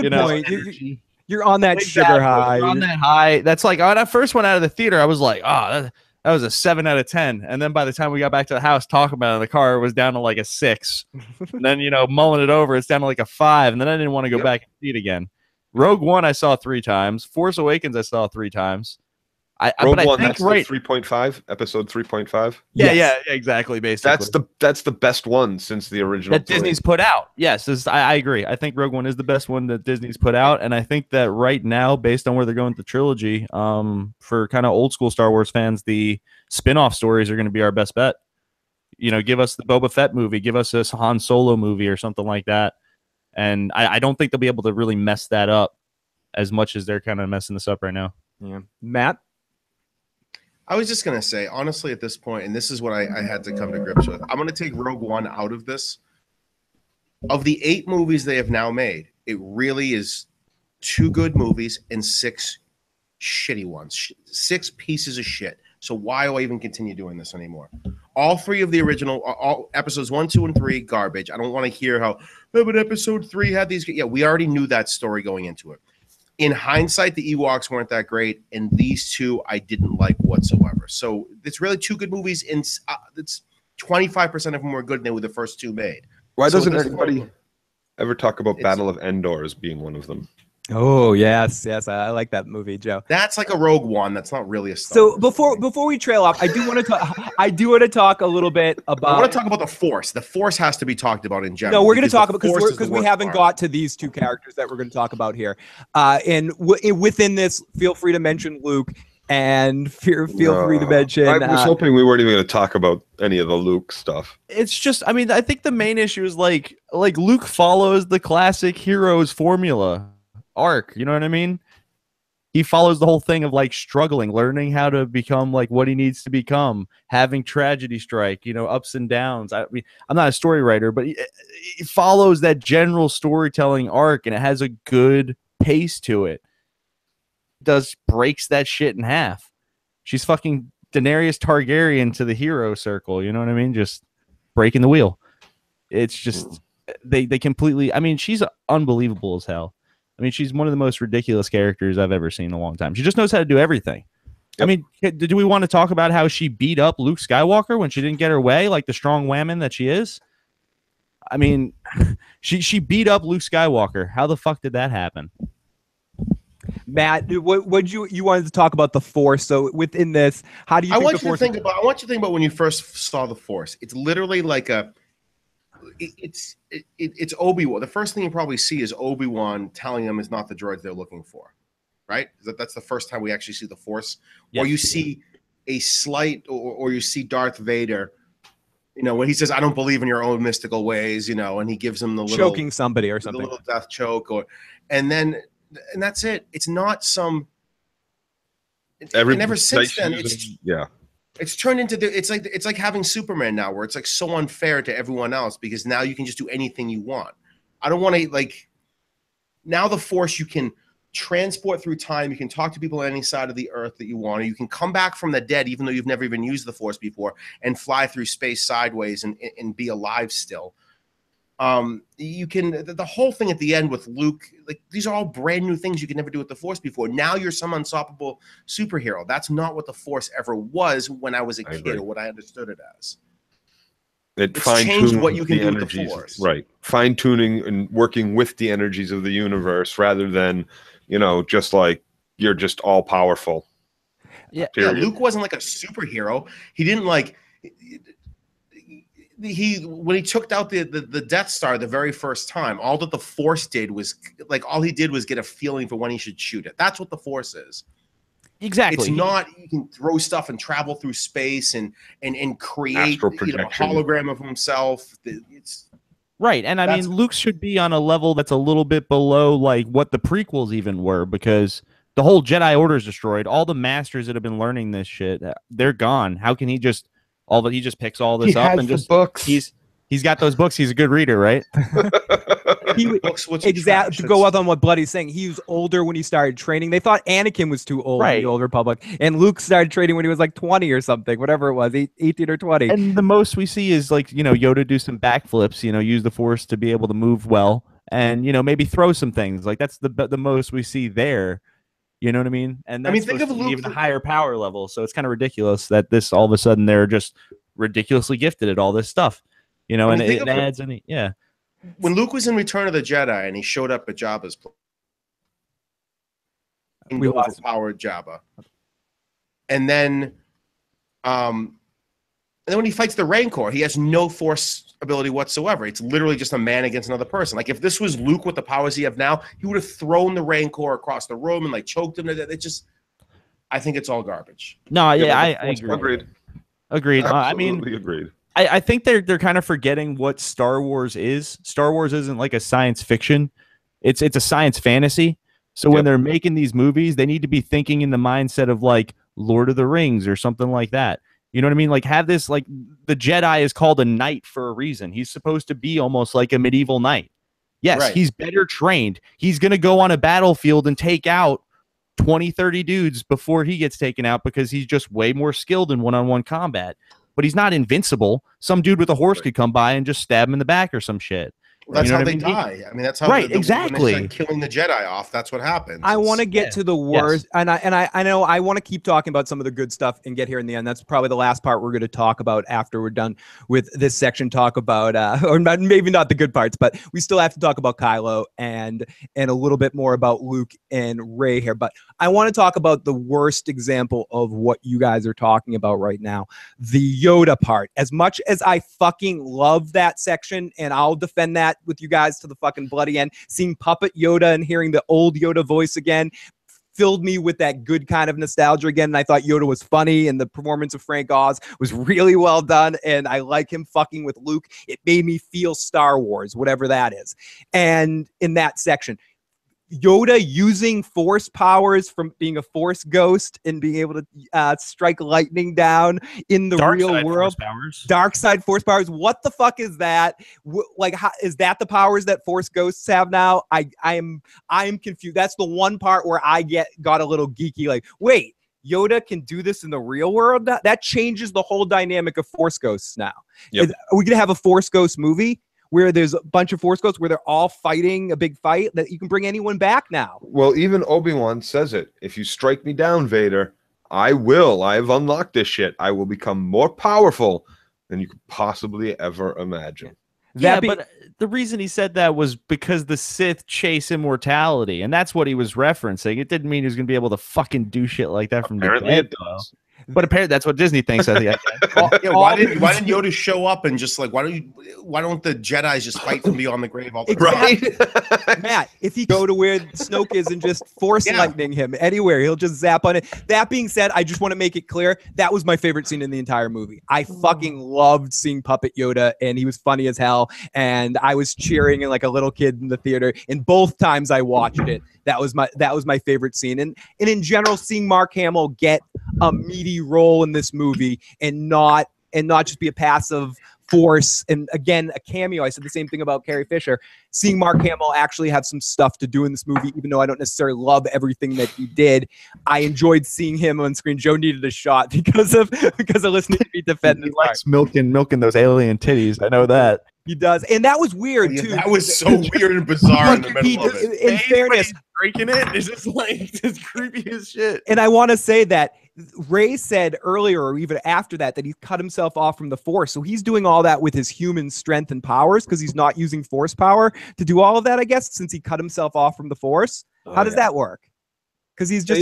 you know, point. energy. You're on that sugar Exactly. high. You're on that high. That's like, when I first went out of the theater, I was like, oh, that was a 7 out of 10. And then by the time we got back to the house talking about it in the car, it was down to like a 6. And then, you know, mulling it over, it's down to like a 5. And then I didn't want to go back and see it again. Rogue One, I saw 3 times. Force Awakens, I saw 3 times. Rogue but One, I think that's the 3.5, episode 3.5. Yeah, exactly. Basically, That's the best one since the original. that Disney's put out. Yes, I agree. I think Rogue One is the best one that Disney's put out, and I think that right now, based on where they're going with the trilogy, for kind of old school Star Wars fans, the spin-off stories are going to be our best bet. Give us the Boba Fett movie, give us this Han Solo movie or something like that. And I don't think they'll be able to really mess that up as much as they're kind of messing this up right now. Yeah. Matt? I was just going to say, honestly, at this point, and this is what I had to come to grips with, I'm going to take Rogue One out of this. Of the 8 movies they have now made, it really is 2 good movies and 6 shitty ones. 6 pieces of shit. So why do I even continue doing this anymore? All 3 of the original, all episodes 1, 2, and 3, garbage. I don't want to hear how, oh, but episode 3 had these. Yeah, we already knew that story going into it. In hindsight, the Ewoks weren't that great, and these 2 I didn't like whatsoever. So it's really 2 good movies, and it's 25% of them were good, and they were the first 2 made. Why So doesn't at this anybody point, ever talk about Battle of Endor as being one of them? Oh, yes. I like that movie, Joe. that's like a Rogue One. That's not really a Star So Wars movie. before we trail off, I do want to talk a little bit I about. want to talk about the Force. The Force has to be talked about in general. No, we're going to because talk the about Force is because the we worst haven't part. got to these 2 characters that we're going to talk about here. And within this, feel free to mention Luke, and feel free to mention. I was hoping we weren't even going to talk about any of the Luke stuff. It's just, I mean, I think the main issue is like Luke follows the classic heroes formula arc. You know what I mean? He follows the whole thing of like struggling, learning how to become like what he needs to become, having tragedy strike, ups and downs. I mean, I'm not a story writer, but he follows that general storytelling arc, and it has a good pace to it. Breaks that shit in half. She's fucking Daenerys Targaryen to the hero circle. You know what I mean? Just breaking the wheel. It's just they completely. I mean, she's unbelievable as hell. I mean, she's one of the most ridiculous characters I've ever seen in a long time. She just knows how to do everything. Yep. I mean, do we want to talk about how she beat up Luke Skywalker when she didn't get her way, like the strong whammon that she is? I mean, she beat up Luke Skywalker. How the fuck did that happen? Matt, what you wanted to talk about the Force? So within this, how do you? I think want the you to Force think about. I want you to think about when you first saw the Force. It's literally like it's Obi-Wan. The first thing you probably see is Obi-Wan telling them is not the droids they're looking for, right? That's the first time we actually see the Force. Yes. Or you see a slight, or you see Darth Vader, when he says, "I don't believe in your own mystical ways," and he gives him the little choking somebody or something, the little death choke, and that's it. It's not some. And ever since then, it's turned into it's like having Superman now, where it's like so unfair to everyone else because now you can just do anything you want. I don't want to now the Force, you can transport through time, you can talk to people on any side of the earth that you want, or you can come back from the dead even though you've never even used the Force before and fly through space sideways and be alive still. You can the whole thing at the end with Luke, these are all brand new things you could never do with the Force before. Now you're some unstoppable superhero. That's not what the Force ever was when I was a kid, or what I understood it as. It's changed what you can do with the Force, right? Fine tuning and working with the energies of the universe rather than just like you're just all powerful. Yeah, Luke wasn't like a superhero. He didn't when he took out the Death Star the very first time, all that the Force did was all he did was get a feeling for when he should shoot it. That's what the Force is. Exactly. It's not you can throw stuff and travel through space and create a hologram of himself. It's right. And I mean, Luke should be on a level that's a little bit below what the prequels even were, because the whole Jedi Order is destroyed. All the masters that have been learning this shit, they're gone. How can he just he just picks all this up and just books? He's got those books. He's a good reader, right? Exactly. To go out on what Bloody's saying, he was older when he started training. They thought Anakin was too old in the Old Republic, and Luke started training when he was 20 or something, whatever it was, 18 or 20. And the most we see is Yoda do some backflips, use the Force to be able to move well, and maybe throw some things. That's the most we see there. You know what I mean? And that's think of Luke even a higher power level. So it's kind of ridiculous that this all of a sudden they're just ridiculously gifted at all this stuff. And it adds any When Luke was in Return of the Jedi and he showed up at Jabba's place, we overpowered Jabba, and then when he fights the Rancor, he has no Force ability whatsoever. It's literally just a man against another person. If this was Luke with the powers he have now, he would have thrown the Rancor across the room and choked him. I think it's all garbage. No, yeah, I agree. Agreed. I mean, agreed. I think they're kind of forgetting what Star Wars is. Star Wars isn't like a science fiction. It's a science fantasy. So when they're making these movies, they need to be thinking in the mindset of like Lord of the Rings or something like that. You know what I mean? Like have this, like the Jedi is called a knight for a reason. He's supposed to be almost like a medieval knight. Yes, he's better trained. He's going to go on a battlefield and take out 20, 30 dudes before he gets taken out because he's just way more skilled in one-on-one combat. But he's not invincible. Some dude with a horse could come by and just stab him in the back or some shit. Well, that's you know how what they I mean? die. I mean, that's how exactly. when they start killing the Jedi off. That's what happens. I want to get to the worst, and I know I want to keep talking about some of the good stuff and get here in the end. That's probably the last part we're going to talk about after we're done with this section. Talk about, or maybe not the good parts, but we still have to talk about Kylo and a little bit more about Luke and Rey here. But I want to talk about the worst example of what you guys are talking about right now, the Yoda part. As much as I fucking love that section, and I'll defend that with you guys to the fucking bloody end, seeing puppet Yoda and hearing the old Yoda voice again filled me with that good kind of nostalgia again. And I thought Yoda was funny, and the performance of Frank Oz was really well done. And I like him fucking with Luke. It made me feel Star Wars, whatever that is. And in that section, Yoda using force powers from being a force ghost and being able to strike lightning down in the real world. Dark side force powers. What the fuck is that? Like, how, is that the powers that force ghosts have now? I am confused. That's the one part where I got a little geeky. Like, wait, Yoda can do this in the real world? That changes the whole dynamic of force ghosts now. Are we gonna have a force ghost movie where there's a bunch of force ghosts where they're all fighting a big fight that you can bring anyone back now? Well, even Obi-Wan says it. If you strike me down, Vader, I will. I have unlocked this shit. I will become more powerful than you could possibly ever imagine. But the reason he said that was because the Sith chase immortality, and that's what he was referencing. It didn't mean he was going to be able to fucking do shit like that from Apparently the it dead. does. But apparently that's what Disney thinks. I think. Why didn't Yoda show up and just like why don't the Jedis just fight from beyond the grave all the time? Right? Matt, if he go to where Snoke is and just force lightning him anywhere, he'll just zap on it. That being said, I just want to make it clear that was my favorite scene in the entire movie. I fucking loved seeing Puppet Yoda, and he was funny as hell, and I was cheering like a little kid in the theater. And both times I watched it, that was my favorite scene. And in general, seeing Mark Hamill get a meaty role in this movie and not just be a passive force, and again a cameo. I said the same thing about Carrie Fisher. Seeing Mark Hamill actually have some stuff to do in this movie, even though I don't necessarily love everything that he did, I enjoyed seeing him on screen. Joe needed a shot because of listening to me defend. He likes milking those alien titties. I know that. He does, and that was weird too. That was so weird and bizarre in the middle of it. In fairness, breaking it is just like just creepy as shit. And I want to say that Ray said earlier, or even after that he cut himself off from the Force. So he's doing all that with his human strength and powers because he's not using Force power to do all of that, I guess, since he cut himself off from the Force. How does that work? Because he's just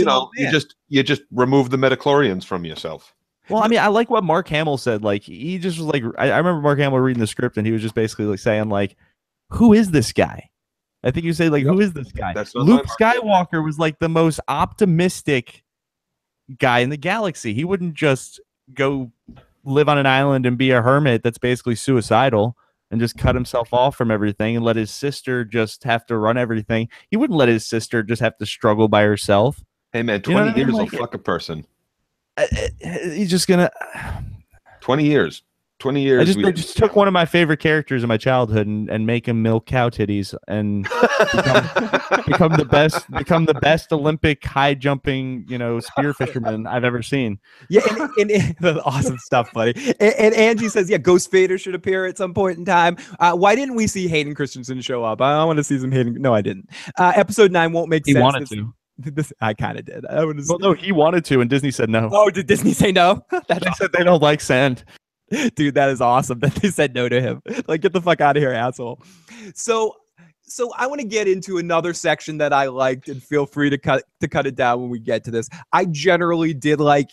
you just remove the midichlorians from yourself. Well, I mean, I like what Mark Hamill said. Like, he just was like, I remember Mark Hamill reading the script, and he was just basically like saying, like, who is this guy? I think you say, like, who is this guy? Luke Skywalker was like the most optimistic guy in the galaxy. He wouldn't just go live on an island and be a hermit that's basically suicidal and just cut himself off from everything and let his sister just have to run everything. He wouldn't let his sister just have to struggle by herself. Hey, man, 20 years will fuck a person. He's just gonna 20 years. I just took one of my favorite characters in my childhood and make him milk cow titties and become the best Olympic high jumping, spear fisherman I've ever seen. Yeah, and awesome stuff, buddy. And Angie says, yeah, Ghost Vader should appear at some point in time. Why didn't we see Hayden Christensen show up? I want to see some Hayden. No, I didn't. Episode 9 won't make sense. He wanted to. I kind of did. No, he wanted to, and Disney said no. Oh, did Disney say no? They said they don't like sand. Dude, that is awesome that they said no to him. Like, get the fuck out of here, asshole. So I want to get into another section that I liked, and feel free to cut it down when we get to this. I generally did like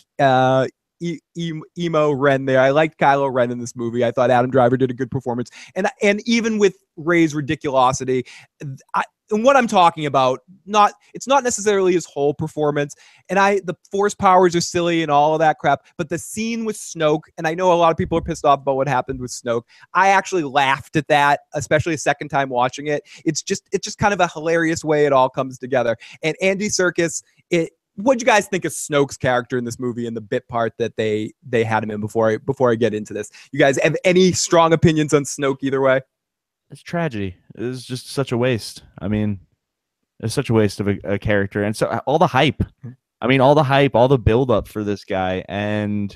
emo Ren there. I liked Kylo Ren in this movie. I thought Adam Driver did a good performance, and even with Rey's ridiculosity, and what I'm talking about, it's not necessarily his whole performance. And the force powers are silly and all of that crap. But the scene with Snoke, and I know a lot of people are pissed off about what happened with Snoke. I actually laughed at that, especially a second time watching it. It's just kind of a hilarious way it all comes together. And Andy Serkis, what'd you guys think of Snoke's character in this movie and the bit part that they had him in before I get into this? You guys have any strong opinions on Snoke either way? It's tragedy. It's just such a waste. I mean, it's such a waste of a character. And so all the hype, all the build up for this guy, and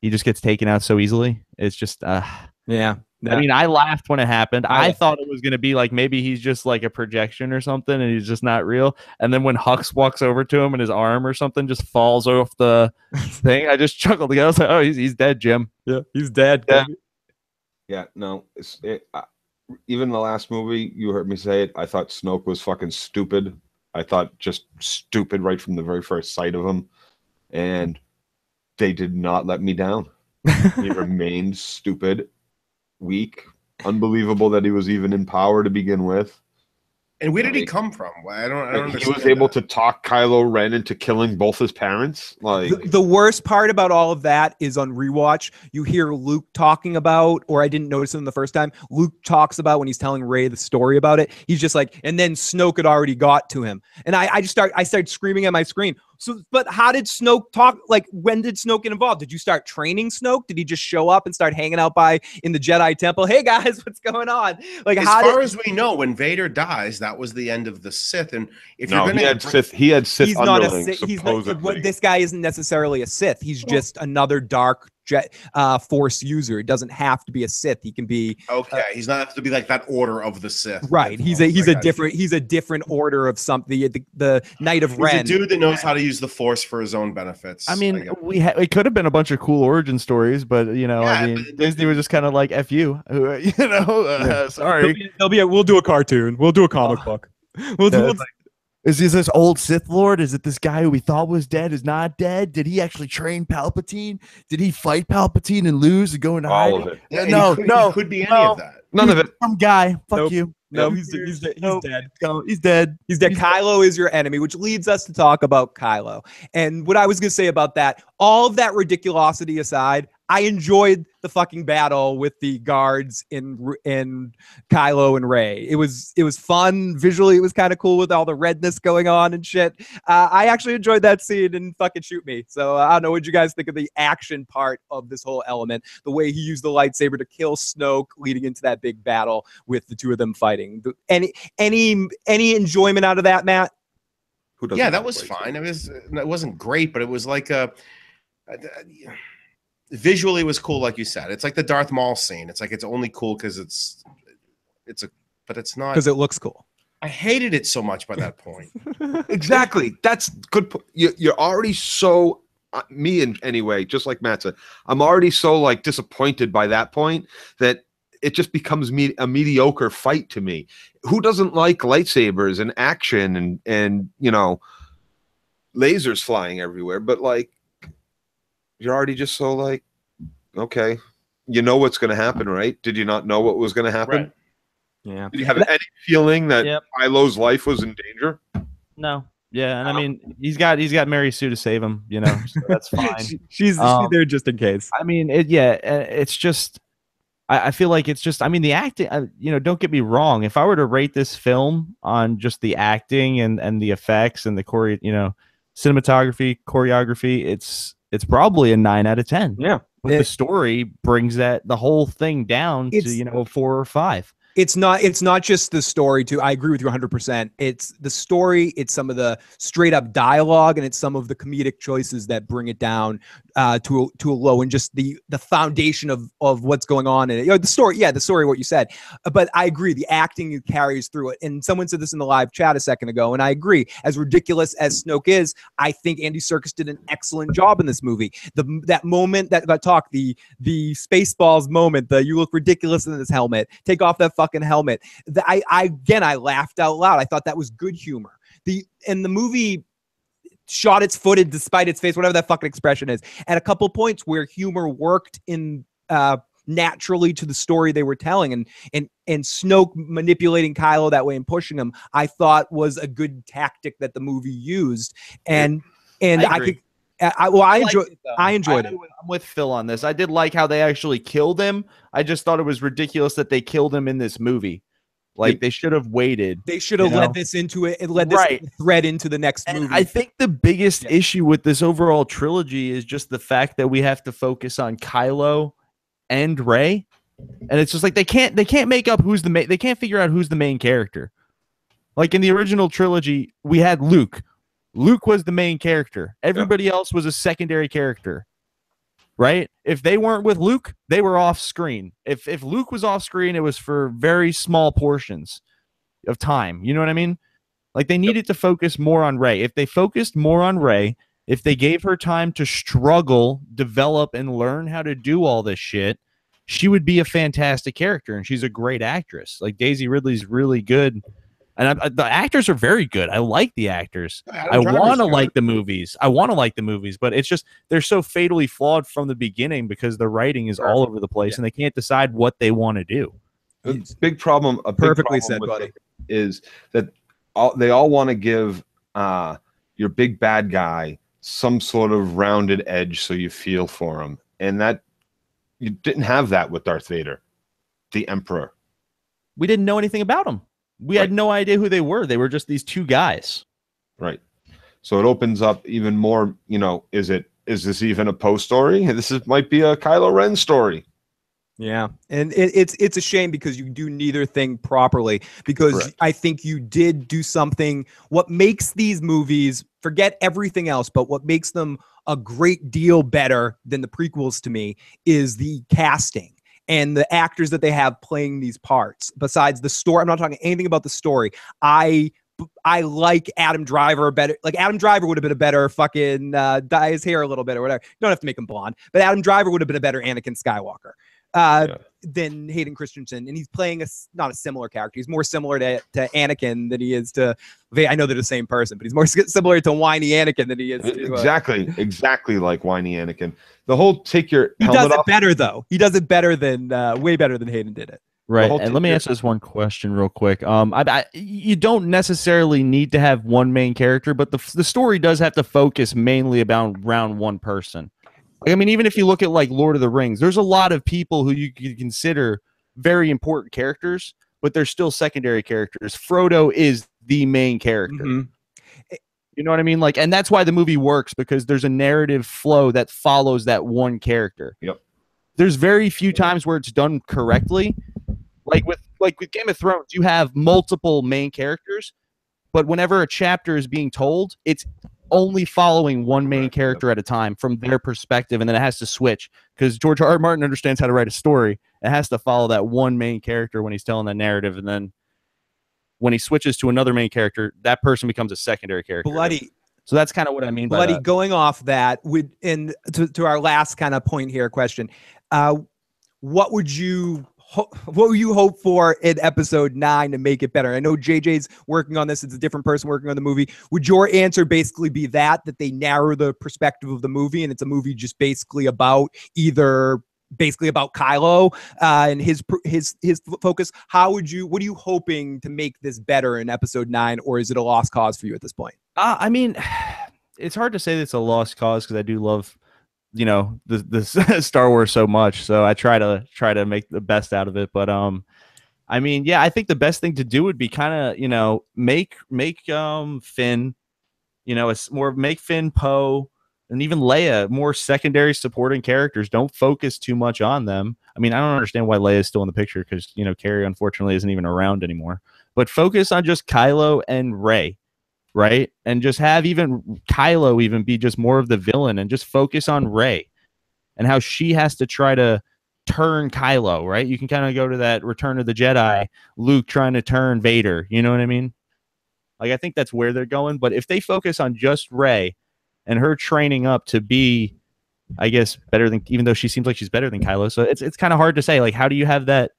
he just gets taken out so easily. It's just, yeah. I mean, I laughed when it happened. I thought it was going to be like, maybe he's just like a projection or something, and he's just not real. And then when Hux walks over to him and his arm or something just falls off the thing, I just chuckled again. I was like, oh, he's dead, Jim. Yeah, he's dead. Yeah, no, even the last movie, you heard me say it, I thought Snoke was fucking stupid. I thought just stupid right from the very first sight of him. And they did not let me down. He remained stupid, weak, unbelievable that he was even in power to begin with. And where did he come from? I don't understand. He was able to talk Kylo Ren into killing both his parents. Like the worst part about all of that is on rewatch, you hear Luke talking about, or I didn't notice him the first time, Luke talks about when he's telling Rey the story about it. He's just like, and then Snoke had already got to him. And I started screaming at my screen. So, but how did Snoke talk? Like, when did Snoke get involved? Did you start training Snoke? Did he just show up and start hanging out in the Jedi temple? Hey guys, what's going on? Like, as far as we know, when Vader dies, that was the end of the Sith. And if you're going to, he had Sith. He's not a Sith. This guy isn't necessarily a Sith. He's just another dark Force user. It doesn't have to be a Sith. He can be he's not have to be like that order of the Sith. Right. He's a different order of something. The Knight of Ren. He's a dude that knows how to use the Force for his own benefits. I mean, it could have been a bunch of cool origin stories, but Disney was just kind of like, F you, sorry. We'll do a cartoon. We'll do a comic book. Is this old Sith Lord? Is it this guy who we thought was dead is not dead? Did he actually train Palpatine? Did he fight Palpatine and lose and go into hiding? All of it. Yeah, no, he could be any of that. None of it. Some guy. Fuck you. No, he's dead. He's dead. He's dead. He's dead. Kylo is your enemy, which leads us to talk about Kylo. And what I was going to say about that, all of that ridiculosity aside, I enjoyed the fucking battle with the guards in Kylo and Rey. It was fun visually. It was kind of cool with all the redness going on and shit. I actually enjoyed that scene and fucking shoot me. So I don't know what you guys think of the action part of this whole element. The way he used the lightsaber to kill Snoke, leading into that big battle with the two of them fighting. Any enjoyment out of that, Matt? Yeah, that was fine. It wasn't great, but it was like visually it was cool, like you said. It's like the Darth Maul scene. It's like it's only cool because but it's not because it looks cool. I hated it so much by that point. Exactly. That's good. You're already so anyway, just like Matt said, I'm already so like disappointed by that point that it just becomes a mediocre fight to me. Who doesn't like lightsabers and action and lasers flying everywhere? But like, you're already just so like, okay, you know what's going to happen, right? Did you not know what was going to happen? Right. Yeah. Did you have any feeling that Kylo's life was in danger? No. Yeah, and I mean, he's got Mary Sue to save him, so that's fine. she's there just in case. I mean, it's just. I feel like it's just, the acting, don't get me wrong. If I were to rate this film on just the acting and the effects and the cinematography, choreography, it's probably a 9 out of 10. Yeah. But the story brings the whole thing down to, 4 or 5. It's not just the story too. I agree with you 100%. It's the story. It's some of the straight up dialogue, and it's some of the comedic choices that bring it down to a low, and just the foundation of what's going on in it. The story, what you said. But I agree, the acting carries through it. And someone said this in the live chat a second ago, and I agree. As ridiculous as Snoke is, I think Andy Serkis did an excellent job in this movie. That moment that got talked, the Spaceballs moment, the you look ridiculous in this helmet, take off that fucking helmet. I laughed out loud. I thought that was good humor. The movie, shot its footed despite its face, whatever that fucking expression is. At a couple points where humor worked in naturally to the story they were telling, and Snoke manipulating Kylo that way and pushing him, I thought was a good tactic that the movie used. And I could. I enjoyed it. I'm with Phil on this. I did like how they actually killed him. I just thought it was ridiculous that they killed him in this movie. Like, they should have waited. They should have led this into it and led this thread into the next movie. I think the biggest issue with this overall trilogy is just the fact that we have to focus on Kylo and Rey, and it's just like they can't make up who's the main. They can't figure out who's the main character. Like in the original trilogy, we had Luke. Luke was the main character. Everybody else was a secondary character. Right? If they weren't with Luke, they were off screen. If Luke was off screen, it was for very small portions of time. You know what I mean? Like they needed to focus more on Rey. If they focused more on Rey, if they gave her time to struggle, develop, and learn how to do all this shit, she would be a fantastic character, and she's a great actress. Like Daisy Ridley's really good. And the actors are very good. I like the actors. I want to like the movies. But it's just they're so fatally flawed from the beginning because the writing is all over the place and they can't decide what they want to do. It's a big problem. Perfectly said, buddy. Is that they all want to give your big bad guy some sort of rounded edge so you feel for him, and that you didn't have that with Darth Vader, the Emperor. We didn't know anything about him. We had no idea who they were. They were just these two guys. Right. So it opens up even more, is this even a Poe story? Might be a Kylo Ren story. Yeah. And it's a shame because you do neither thing properly, because I think you did do something. What makes these movies, forget everything else, but what makes them a great deal better than the prequels to me is the casting and the actors that they have playing these parts. Besides the story, I'm not talking anything about the story. I like Adam Driver better. Like Adam Driver would have been a better fucking dye his hair a little bit or whatever. You don't have to make him blonde, but Adam Driver would have been a better Anakin Skywalker than Hayden Christensen. And he's playing not a similar character. He's more similar to Anakin than he is to. I know they're the same person, but he's more similar to whiny Anakin than he is to, exactly like whiny Anakin. The whole take your he does it better though. He does it better than way better than Hayden did it. Right. And let me answer this one question real quick. You don't necessarily need to have one main character, but the story does have to focus mainly around one person. Like, I mean, even if you look at like Lord of the Rings, there's a lot of people who you could consider very important characters, but they're still secondary characters. Frodo is the main character. Mm-hmm. You know what I mean? Like, and that's why the movie works, because there's a narrative flow that follows that one character. Yep. There's very few times where it's done correctly. Like with Game of Thrones, you have multiple main characters, but whenever a chapter is being told, it's only following one main character at a time from their perspective, and then it has to switch because George R. R. Martin understands how to write a story. It has to follow that one main character when he's telling that narrative, and then when he switches to another main character, that person becomes a secondary character. Bloody. So that's kind of what I mean by Bloody, that. going off that, to our last kind of point here, question, what would you hope for in episode 9 to make it better? I know JJ's working on this. It's a different person working on the movie. Would your answer basically be that they narrow the perspective of the movie and it's a movie just basically about Kylo and his focus? What are you hoping to make this better in episode 9, or is it a lost cause for you at this point? I mean, it's hard to say that it's a lost cause because I do love the Star Wars so much, so I try to make the best out of it. But I mean, yeah, I think the best thing to do would be kind of make Finn, make Finn, Poe, and even Leia more secondary supporting characters. Don't focus too much on them. I mean, I don't understand why Leia is still in the picture because Carrie unfortunately isn't even around anymore. But focus on just Kylo and Rey. Right, and just have even Kylo even be just more of the villain, and just focus on Rey and how she has to try to turn Kylo. Right, you can kind of go to that Return of the Jedi, Luke trying to turn Vader. You know what I mean? Like, I think that's where they're going. But if they focus on just Rey and her training up to be, I guess, better than, even though she seems like she's better than Kylo, so it's kind of hard to say. Like, how do you have that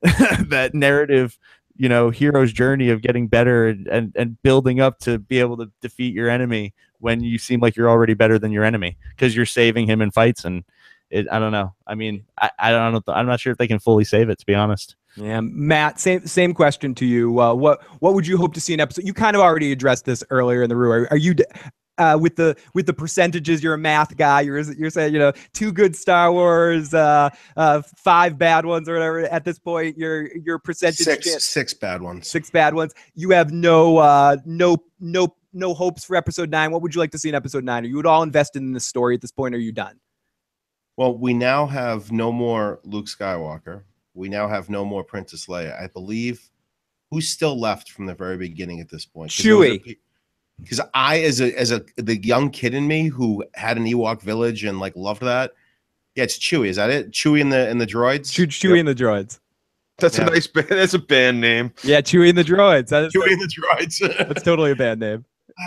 that narrative? Hero's journey of getting better and building up to be able to defeat your enemy. when you seem like you're already better than your enemy because you're saving him in fights. And I don't know. I mean, I don't know. I'm not sure if they can fully save it, to be honest. Yeah, Matt, same question to you. What would you hope to see in episode? You kind of already addressed this earlier in the room. Are you with the percentages? You're a math guy. You're saying 2 good Star Wars, 5 bad ones or whatever. At this point, your percentage six bad ones. 6 bad ones. You have no hopes for episode 9. What would you like to see in episode 9? Are you at all invested in the story at this point? Or are you done? Well, we now have no more Luke Skywalker. We now have no more Princess Leia. I believe who's still left from the very beginning at this point? Chewie. Because the young kid in me who had an Ewok village and like loved that. Yeah, it's Chewie. Is that it? Chewie and the droids. Chewie and the droids. That's a nice band. That's a band name. Yeah, Chewie and the droids. Chewie and the droids. That's totally a band name.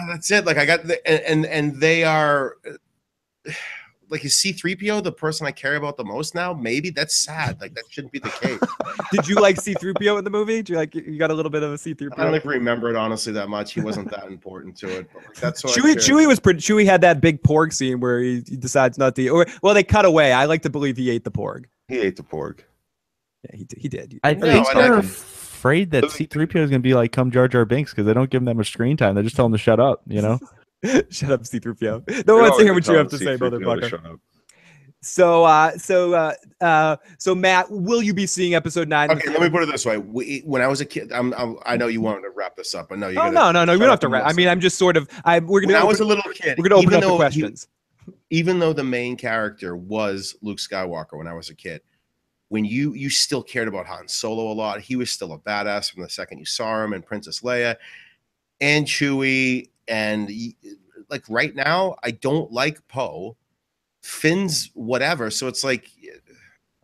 That's it. Like I got and they are. Like, is C-3PO the person I care about the most now? Maybe. That's sad. Like, that shouldn't be the case. Did you like C-3PO in the movie? Did you got a little bit of a C-3PO? I don't even remember it honestly that much. He wasn't that important to it. But like, that's what Chewie was pretty. Chewie had that big porg scene where he decides not to. Or well, they cut away. I like to believe he ate the porg. He ate the porg. Yeah, he did. I think they're afraid that C-3PO is going to be like come Jar Jar Binks because they don't give him that much screen time. They just tell him to shut up. Shut up, C-3PO. No one wants to hear what you have to say, motherfucker. So Matt, will you be seeing episode 9? Okay, let me put it this way: when I was a kid, I know you wanted to wrap this up, but no, you. Oh no, we don't have to wrap. I mean, I'm just sort of. When I was a little kid, we're gonna open up the questions. Even though the main character was Luke Skywalker when I was a kid, when you still cared about Han Solo a lot, he was still a badass from the second you saw him, and Princess Leia, and Chewie. And like right now, I don't like Poe, Finn's whatever. So it's like,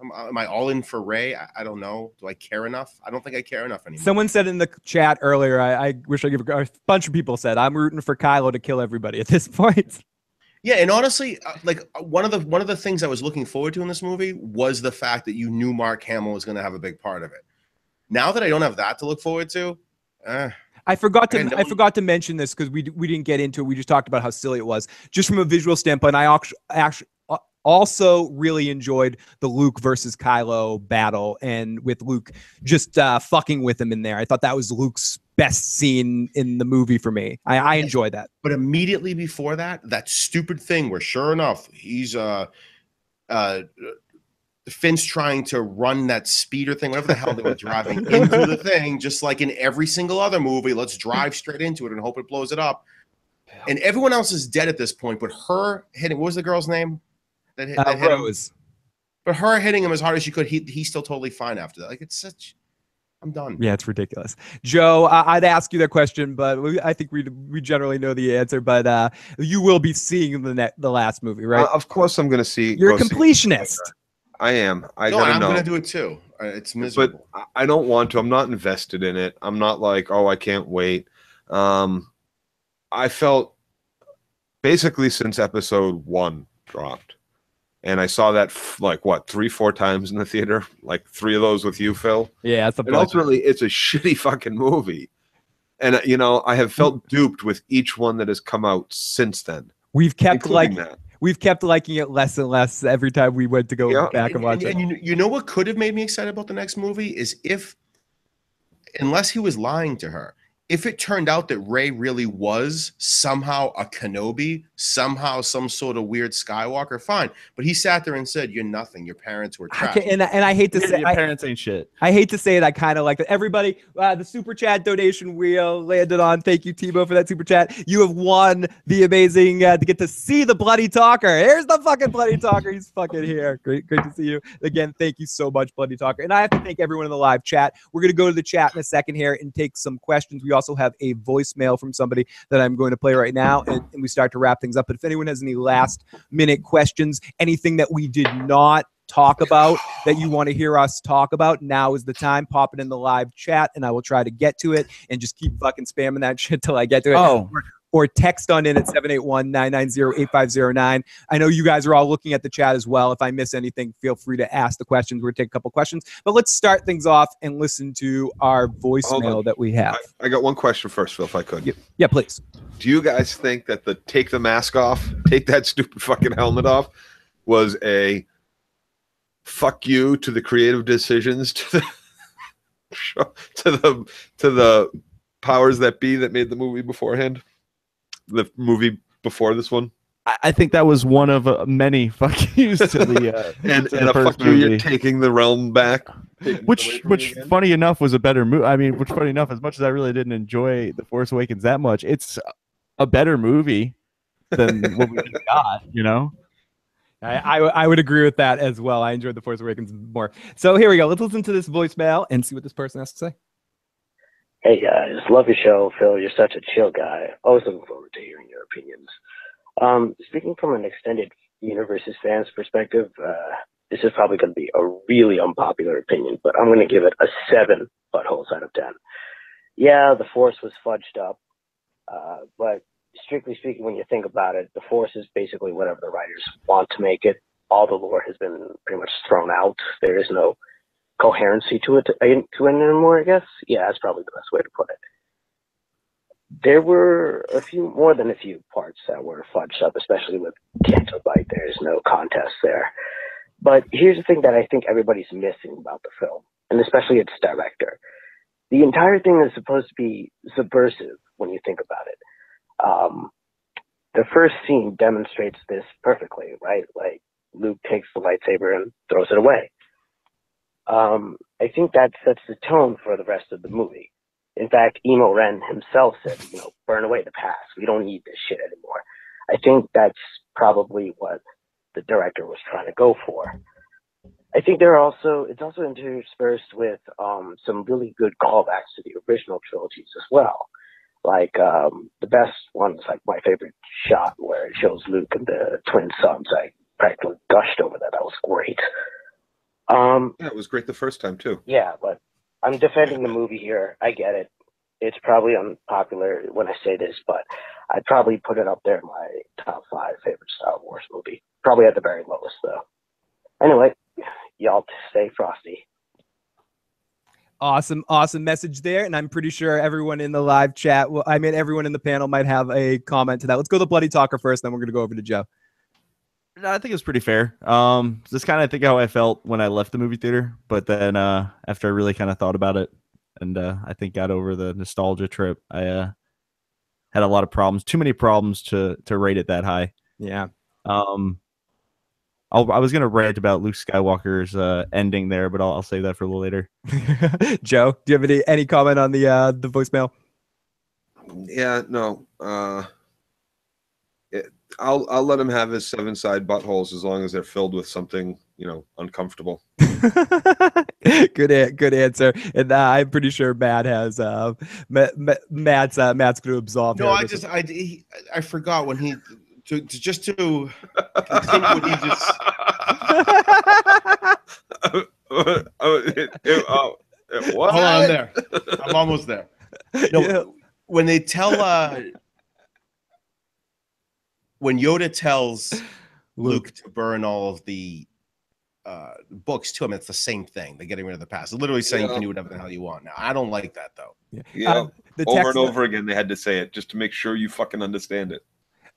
am I all in for Rey? I don't know. Do I care enough? I don't think I care enough anymore. Someone said in the chat earlier, I wish I give a bunch of people said I'm rooting for Kylo to kill everybody at this point. Yeah, and honestly, like one of the things I was looking forward to in this movie was the fact that you knew Mark Hamill was going to have a big part of it. Now that I don't have that to look forward to, I forgot to mention this because we didn't get into it. We just talked about how silly it was. Just from a visual standpoint, I actually also really enjoyed the Luke versus Kylo battle, and with Luke just fucking with him in there. I thought that was Luke's best scene in the movie for me. I enjoyed that. But immediately before that stupid thing where sure enough he's Finn's trying to run that speeder thing, whatever the hell they were driving into the thing, just like in every single other movie. Let's drive straight into it and hope it blows it up. And everyone else is dead at this point, but her hitting, what was the girl's name? That hit Rose. Him? But her hitting him as hard as she could, he's still totally fine after that. Like, it's such, I'm done. Yeah, it's ridiculous. Joe, I'd ask you that question, but I think we generally know the answer. But you will be seeing the last movie, right? Of course, I'm going to see. You're a completionist. I am. I'm going to do it too. It's miserable. But I don't want to. I'm not invested in it. I'm not like, oh, I can't wait. I felt basically since episode 1 dropped, and I saw that like 3-4 times in the theater, like 3 of those with you, Phil. Yeah, and ultimately it's a shitty fucking movie, and I have felt duped with each one that has come out since then. We've kept liking it less and less every time we went to go back and watch it. And you know what could have made me excited about the next movie is unless he was lying to her, if it turned out that Rey really was somehow a Kenobi, somehow some sort of weird Skywalker, fine. But he sat there and said, "You're nothing. Your parents were trash." And I hate to say, your parents ain't shit. I hate to say it. I kind of like it. Everybody, the super chat donation wheel landed on. Thank you, Tebow, for that super chat. You have won the amazing to get to see the Bloody Talker. Here's the fucking Bloody Talker. He's fucking here. Great to see you again. Thank you so much, Bloody Talker. And I have to thank everyone in the live chat. We're gonna go to the chat in a second here and take some questions. We also have a voicemail from somebody that I'm going to play right now, and we start to wrap things up. But if anyone has any last minute questions, anything that we did not talk about that you want to hear us talk about, now is the time. Pop it in the live chat and I will try to get to it, and just keep fucking spamming that shit till I get to it. or text on in at 781-990-8509. I know you guys are all looking at the chat as well. If I miss anything, feel free to ask the questions. We'll take a couple questions. But let's start things off and listen to our voicemail that we have. I got one question first, Phil, if I could. Yeah, please. Do you guys think that the take the mask off, take that stupid fucking helmet off, was a fuck you to the creative decisions, to the powers that be that made the movie beforehand, the movie before this one? I think that was one of many fuck yous to the and to the a first fuck you, movie. you're taking the realm back. Which funny enough was a better movie. I mean, which funny enough, as much as I really didn't enjoy The Force Awakens that much, it's a better movie than what we just got, you know? I would agree with that as well. I enjoyed The Force Awakens more. So here we go. Let's listen to this voicemail and see what this person has to say. Hey guys, love your show, Phil. You're such a chill guy. Always looking forward to hearing your opinions. Speaking from an extended universe's fans perspective, this is probably going to be a really unpopular opinion, but I'm going to give it a 7 buttholes out of 10. Yeah, the Force was fudged up, but strictly speaking, when you think about it, the Force is basically whatever the writers want to make it. All the lore has been pretty much thrown out. There is no coherency to it anymore, I guess. Yeah, that's probably the best way to put it. There were more than a few parts that were fudged up, especially with Canto Bight. There's no contest there. But here's the thing that I think everybody's missing about the film, and especially its director. The entire thing is supposed to be subversive when you think about it. The first scene demonstrates this perfectly, right? Like Luke takes the lightsaber and throws it away. I think that sets the tone for the rest of the movie. In fact, Emo Ren himself said, burn away the past. We don't need this shit anymore. I think that's probably what the director was trying to go for. I think it's also interspersed with some really good callbacks to the original trilogies as well. Like the best one is like my favorite shot where it shows Luke and the twin sons. I practically gushed over that. That was great. Yeah, it was great the first time too. Yeah, but I'm defending the movie here. I get it. It's probably unpopular when I say this, but I'd probably put it up there in my top 5 favorite Star Wars movie. Probably at the very lowest, though. Anyway, y'all stay frosty. Awesome message there. And I'm pretty sure everyone in the live chat, everyone in the panel might have a comment to that. Let's go to the Bloody Talker first, then we're going to go over to Joe. No, I think it was pretty fair. Just kind of think how I felt when I left the movie theater, but then after I really kind of thought about it and I think got over the nostalgia trip, I had a lot of problems, too many problems to rate it that high. Yeah. I was gonna rant about Luke Skywalker's ending there, but I'll save that for a little later. Joe, do you have any comment on the voicemail? Yeah, no. I'll let him have his 7-side buttholes as long as they're filled with something, uncomfortable. Good answer. And I'm pretty sure Matt has Matt's going to absolve. No, I forgot when he to continue what he just. What? Hold on, I'm there. I'm almost there. No, Yeah. When they tell when Yoda tells Luke to burn all of the books to him, it's the same thing. They're getting rid of the past. They're literally saying you can do whatever the hell you want now. I don't like that though. Yeah. Over and over again, they had to say it just to make sure you fucking understand it.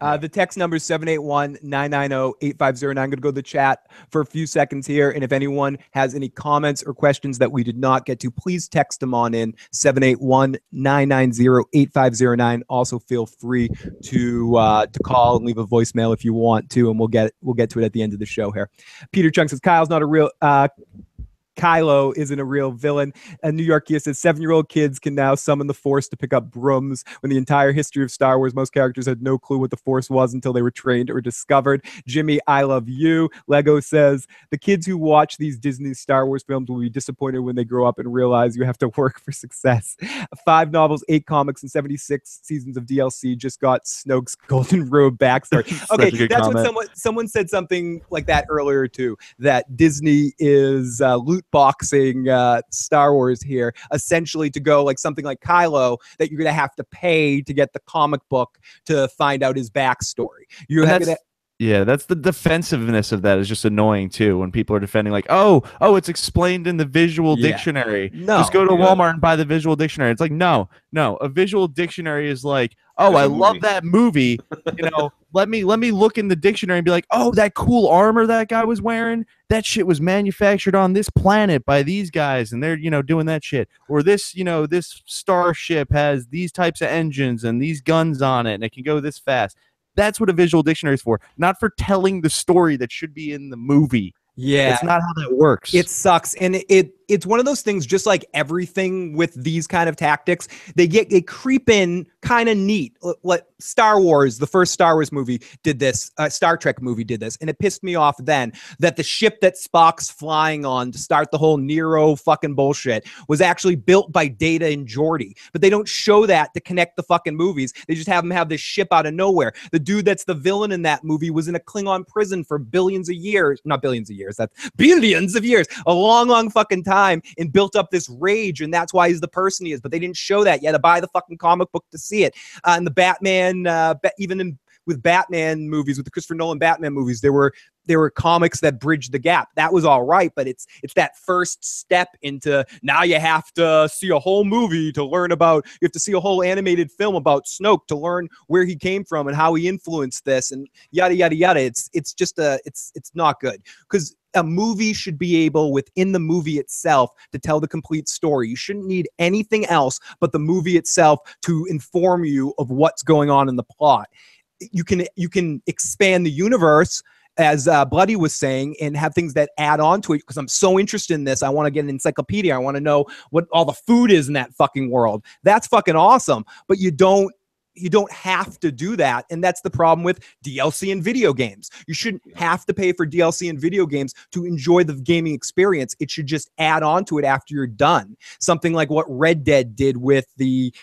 The text number is 781-990-8509. I'm going to go to the chat for a few seconds here. And if anyone has any comments or questions that we did not get to, please text them on in 781-990-8509. Also feel free to call and leave a voicemail if you want to, and we'll get to it at the end of the show here. Peter Chung says, Kylo's not a real Kylo isn't a real villain. And New York Kia says 7-year-old kids can now summon the Force to pick up brooms. When the entire history of Star Wars, most characters had no clue what the Force was until they were trained or discovered. Jimmy, I love you. Lego says the kids who watch these Disney Star Wars films will be disappointed when they grow up and realize you have to work for success. 5 novels, 8 comics, and 76 seasons of DLC just got Snoke's Golden Road backstory. Okay, that's comment. what someone said something like that earlier too. That Disney is loot boxing Star Wars here, essentially to go like something like Kylo, that you're going to have to pay to get the comic book to find out his backstory. Yeah, that's the defensiveness of that is just annoying too. When people are defending, like, oh, it's explained in the visual dictionary. No, just go to Walmart and buy the visual dictionary. It's like, no. A visual dictionary is like, oh, I love that movie. Let me look in the dictionary and be like, oh, that cool armor that guy was wearing, that shit was manufactured on this planet by these guys, and they're doing that shit. Or this this starship has these types of engines and these guns on it, and it can go this fast. That's what a visual dictionary is for, not for telling the story that should be in the movie. Yeah, it's not how that works. It sucks, and it's one of those things. Just like everything with these kind of tactics, they creep in kind of neat. Like Star Wars, the first Star Wars movie did this. Star Trek movie did this, and it pissed me off then that the ship that Spock's flying on to start the whole Nero fucking bullshit was actually built by Data and Geordi. But they don't show that to connect the fucking movies. They just have him have this ship out of nowhere. The dude that's the villain in that movie was in a Klingon prison for billions of years. Not billions of years. That's billions of years. A long fucking time, and built up this rage, and that's why he's the person he is. But they didn't show that. You had to buy the fucking comic book to see it. And the Batman, with Batman movies, with the Christopher Nolan Batman movies, there were comics that bridged the gap. That was all right, but it's that first step into, now you have to see a whole movie to learn about, you have to see a whole animated film about Snoke to learn where he came from and how he influenced this, and yada yada yada. It's not good, because a movie should be able, within the movie itself, to tell the complete story. You shouldn't need anything else but the movie itself to inform you of what's going on in the plot. You can expand the universe, as Bloody was saying, and have things that add on to it, because I'm so interested in this. I want to get an encyclopedia. I want to know what all the food is in that fucking world. That's fucking awesome. But you don't have to do that, and that's the problem with DLC and video games. You shouldn't have to pay for DLC and video games to enjoy the gaming experience. It should just add on to it after you're done. Something like what Red Dead did with the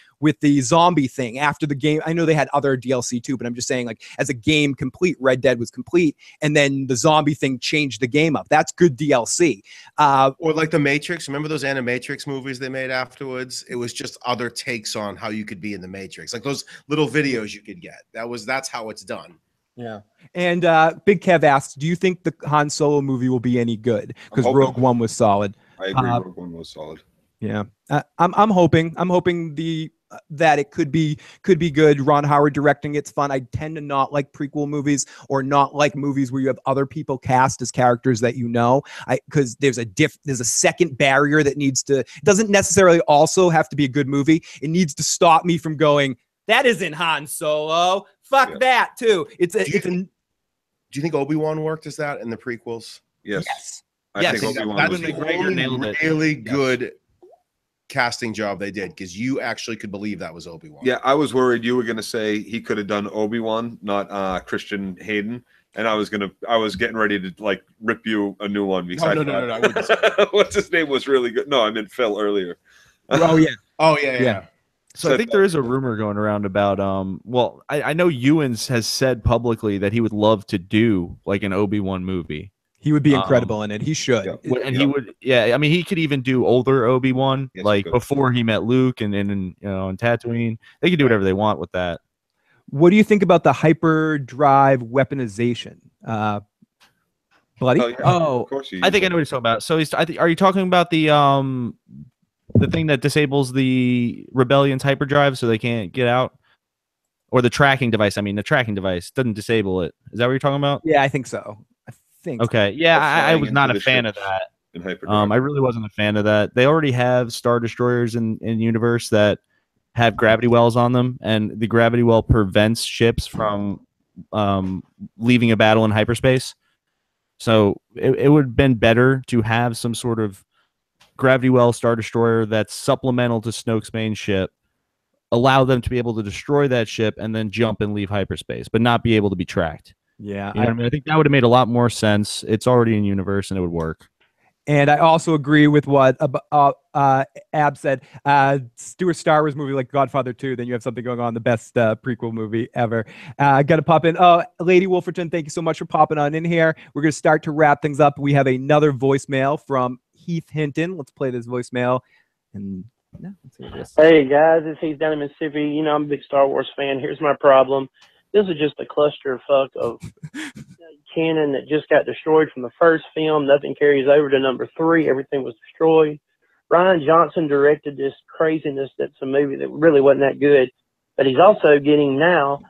zombie thing after the game. I know they had other DLC too, but I'm just saying, like, as a game complete, Red Dead was complete, and then the zombie thing changed the game up. That's good DLC. Or like the Matrix. Remember those Animatrix movies they made afterwards? It was just other takes on how you could be in the Matrix, like those little videos you could get. That's how it's done. Yeah. And Big Kev asks, do you think the Han Solo movie will be any good? Because Rogue One was solid. I agree. Rogue One was solid. Yeah. I'm hoping that it could be good. Ron Howard directing, it's fun. I tend to not like prequel movies, or not like movies where you have other people cast as characters that because there's a second barrier that it doesn't necessarily also have to be a good movie. It needs to stop me from going, that isn't Han Solo. Fuck that too. Do you think Obi-Wan worked as that in the prequels? Yes. I think Obi-Wan that's was the really good casting job they did, because you actually could believe that was Obi-Wan. Yeah, I was worried you were going to say he could have done Obi-Wan, not Christian Hayden, and I was getting ready to like rip you a new one, because no, I wouldn't say that. What's his name was really good. No, I meant Phil earlier. Oh yeah. Yeah. So I think there is a rumor going around about I know Ewan's has said publicly that he would love to do like an Obi-Wan movie. He would be incredible in it. He should. He would. Yeah, I mean, he could even do older Obi-Wan, before he met Luke, and in Tatooine. They could do whatever they want with that. What do you think about the hyperdrive weaponization? Bloody? Of course I think I know what he's talking about. So are you talking about the thing that disables the rebellion's hyperdrive so they can't get out? Or the tracking device? I mean, the tracking device doesn't disable it. Is that what you're talking about? Yeah, I think so. Okay. Yeah, I was not a fan of that. I really wasn't a fan of that. They already have Star Destroyers in the universe that have gravity wells on them, and the gravity well prevents ships from leaving a battle in hyperspace. So it would have been better to have some sort of gravity well Star Destroyer that's supplemental to Snoke's main ship, allow them to be able to destroy that ship and then jump and leave hyperspace, but not be able to be tracked. Yeah, you know what I mean? I think that would have made a lot more sense. It's already in universe, and it would work. And I also agree with what Ab said. Do a Star Wars movie like Godfather 2, then you have something going on, the best prequel movie ever. Got to pop in. Oh, Lady Wolferton, thank you so much for popping on in here. We're going to start to wrap things up. We have another voicemail from Heath Hinton. Let's play this voicemail. And yeah, let's hear this. Hey guys, it's Heath down in Mississippi. You know, I'm a big Star Wars fan. Here's my problem. This is just a clusterfuck of canon that just got destroyed from the first film. Nothing carries over to number 3. Everything was destroyed. Rian Johnson directed this craziness that's a movie that really wasn't that good. But he's also getting now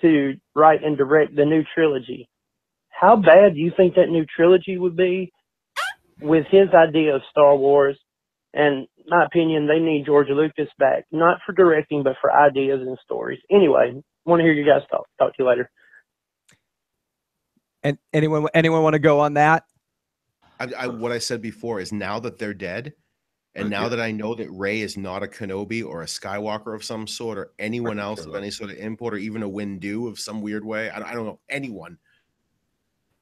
to write and direct the new trilogy. How bad do you think that new trilogy would be with his idea of Star Wars? And in my opinion, they need George Lucas back, not for directing, but for ideas and stories. Anyway, want to hear you guys talk. Talk to you later. And anyone want to go on that? What I said before is now that they're dead, and now that I know that Rey is not a Kenobi or a Skywalker of some sort, or anyone else of any sort of import, or even a Windu of some weird way, I don't know anyone.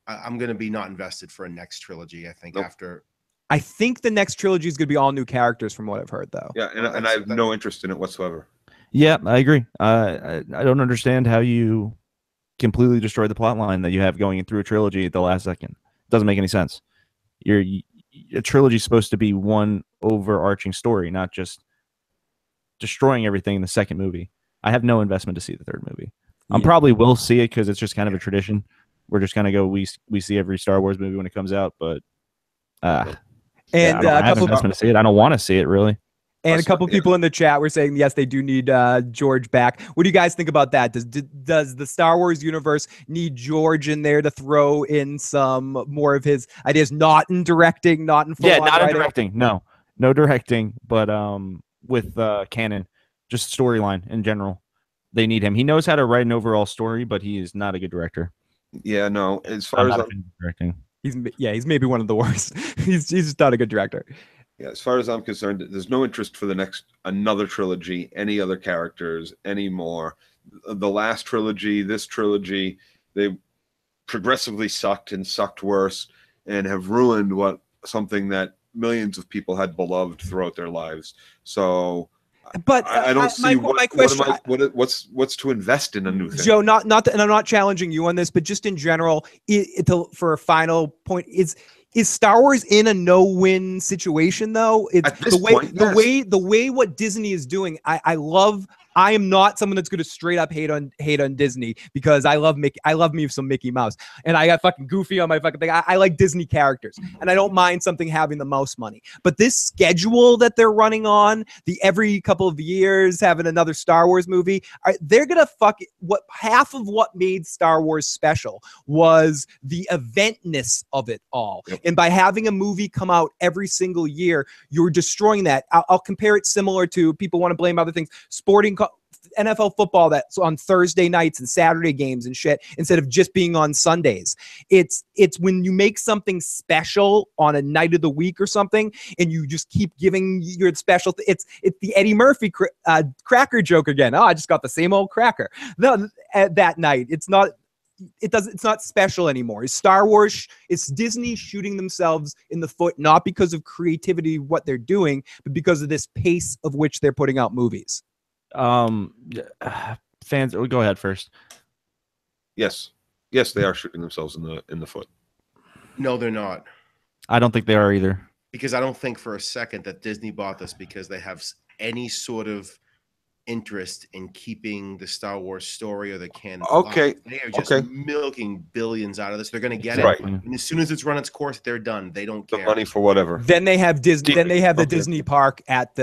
I'm going to be not invested for a next trilogy. I think after. I think the next trilogy is going to be all new characters, from what I've heard, though. Yeah, and I have no interest in it whatsoever. Yeah, I agree. I don't understand how you completely destroy the plot line that you have going through a trilogy at the last second. It doesn't make any sense. A trilogy is supposed to be one overarching story, not just destroying everything in the second movie. I have no investment to see the third movie. I probably will see it because it's just kind of a tradition. We're just gonna go. We see every Star Wars movie when it comes out, but and I don't have investment to see it. I don't want to see it really. And a couple people in the chat were saying, yes, they do need George back. What do you guys think about that? Does the Star Wars universe need George in there to throw in some more of his ideas, not in directing, not in full-on not writing? in directing. No directing, but with canon, just storyline in general. They need him. He knows how to write an overall story, but he is not a good director. Yeah, no. As far as directing, he's maybe one of the worst. He's just not a good director. Yeah, as far as I'm concerned, there's no interest for another trilogy, any other characters anymore. The last trilogy, this trilogy, they progressively sucked and sucked worse and have ruined something that millions of people had beloved throughout their lives. So but I don't see my question, what's to invest in a new thing. Joe, not and I'm not challenging you on this, but just in general, for a final point, is Star Wars in a no-win situation though? It's at this point, the way what Disney is doing. I am not someone that's going to straight up hate on Disney because I love me some Mickey Mouse, and I got fucking Goofy on my fucking thing. I like Disney characters, and I don't mind something having the most money. But this schedule that they're running on, every couple of years having another Star Wars movie, they're gonna fuck it. What half of what made Star Wars special was the eventness of it all, and by having a movie come out every single year, you're destroying that. I'll compare it similar to, people want to blame other things, NFL football that's on Thursday nights and Saturday games and shit instead of just being on Sundays. It's when you make something special on a night of the week or something and you just keep giving your special. It's the Eddie Murphy cracker joke again. Oh, I just got the same old cracker. That night. It's not special anymore. It's Star Wars. It's Disney shooting themselves in the foot, not because of creativity, what they're doing, but because of this pace of which they're putting out movies. Fans, go ahead first. Yes, they are shooting themselves in the foot. No, they're not. I don't think they are either. Because I don't think for a second that Disney bought this because they have any sort of interest in keeping the Star Wars story or the canon. Okay. They are just milking billions out of this. They're going to get it. And as soon as it's run its course, they're done. They don't care. The money for whatever. Then they have Disney. Then they have the Disney park at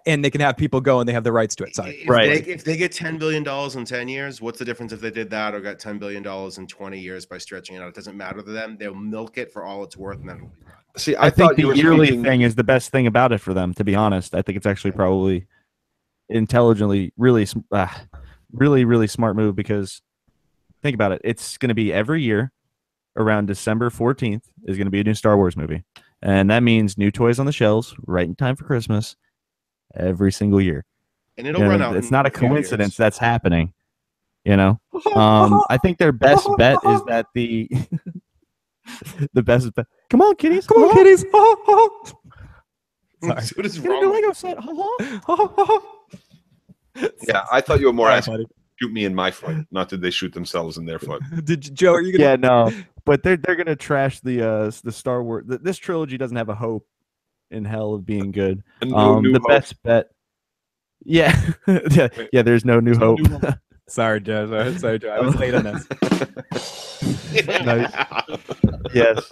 and they can have people go and they have the rights to it. Sorry. If they get $10 billion in 10 years, what's the difference if they did that or got $10 billion in 20 years by stretching it out? It doesn't matter to them. They'll milk it for all it's worth. And then see, I think the yearly thing is the best thing about it for them, to be honest. I think it's actually probably intelligently really smart move, because think about it, it's going to be every year around December 14th is going to be a new Star Wars movie, and that means new toys on the shelves right in time for Christmas every single year, and it'll run out. It's not a coincidence that's happening, I think their best bet is that the best bet. Come on kitties. Sorry. What is wrong? Lego set. Yeah, I thought you were more asking shoot me in my foot. Not that they shoot themselves in their foot. Joe, are you gonna? Yeah, no, but they're gonna trash the Star Wars. This trilogy doesn't have a hope in hell of being good. And no New The Hope. best bet. Yeah, yeah. There's no New Hope. Sorry, Joe. Sorry, Joe. I was late on this. Nice. Yes.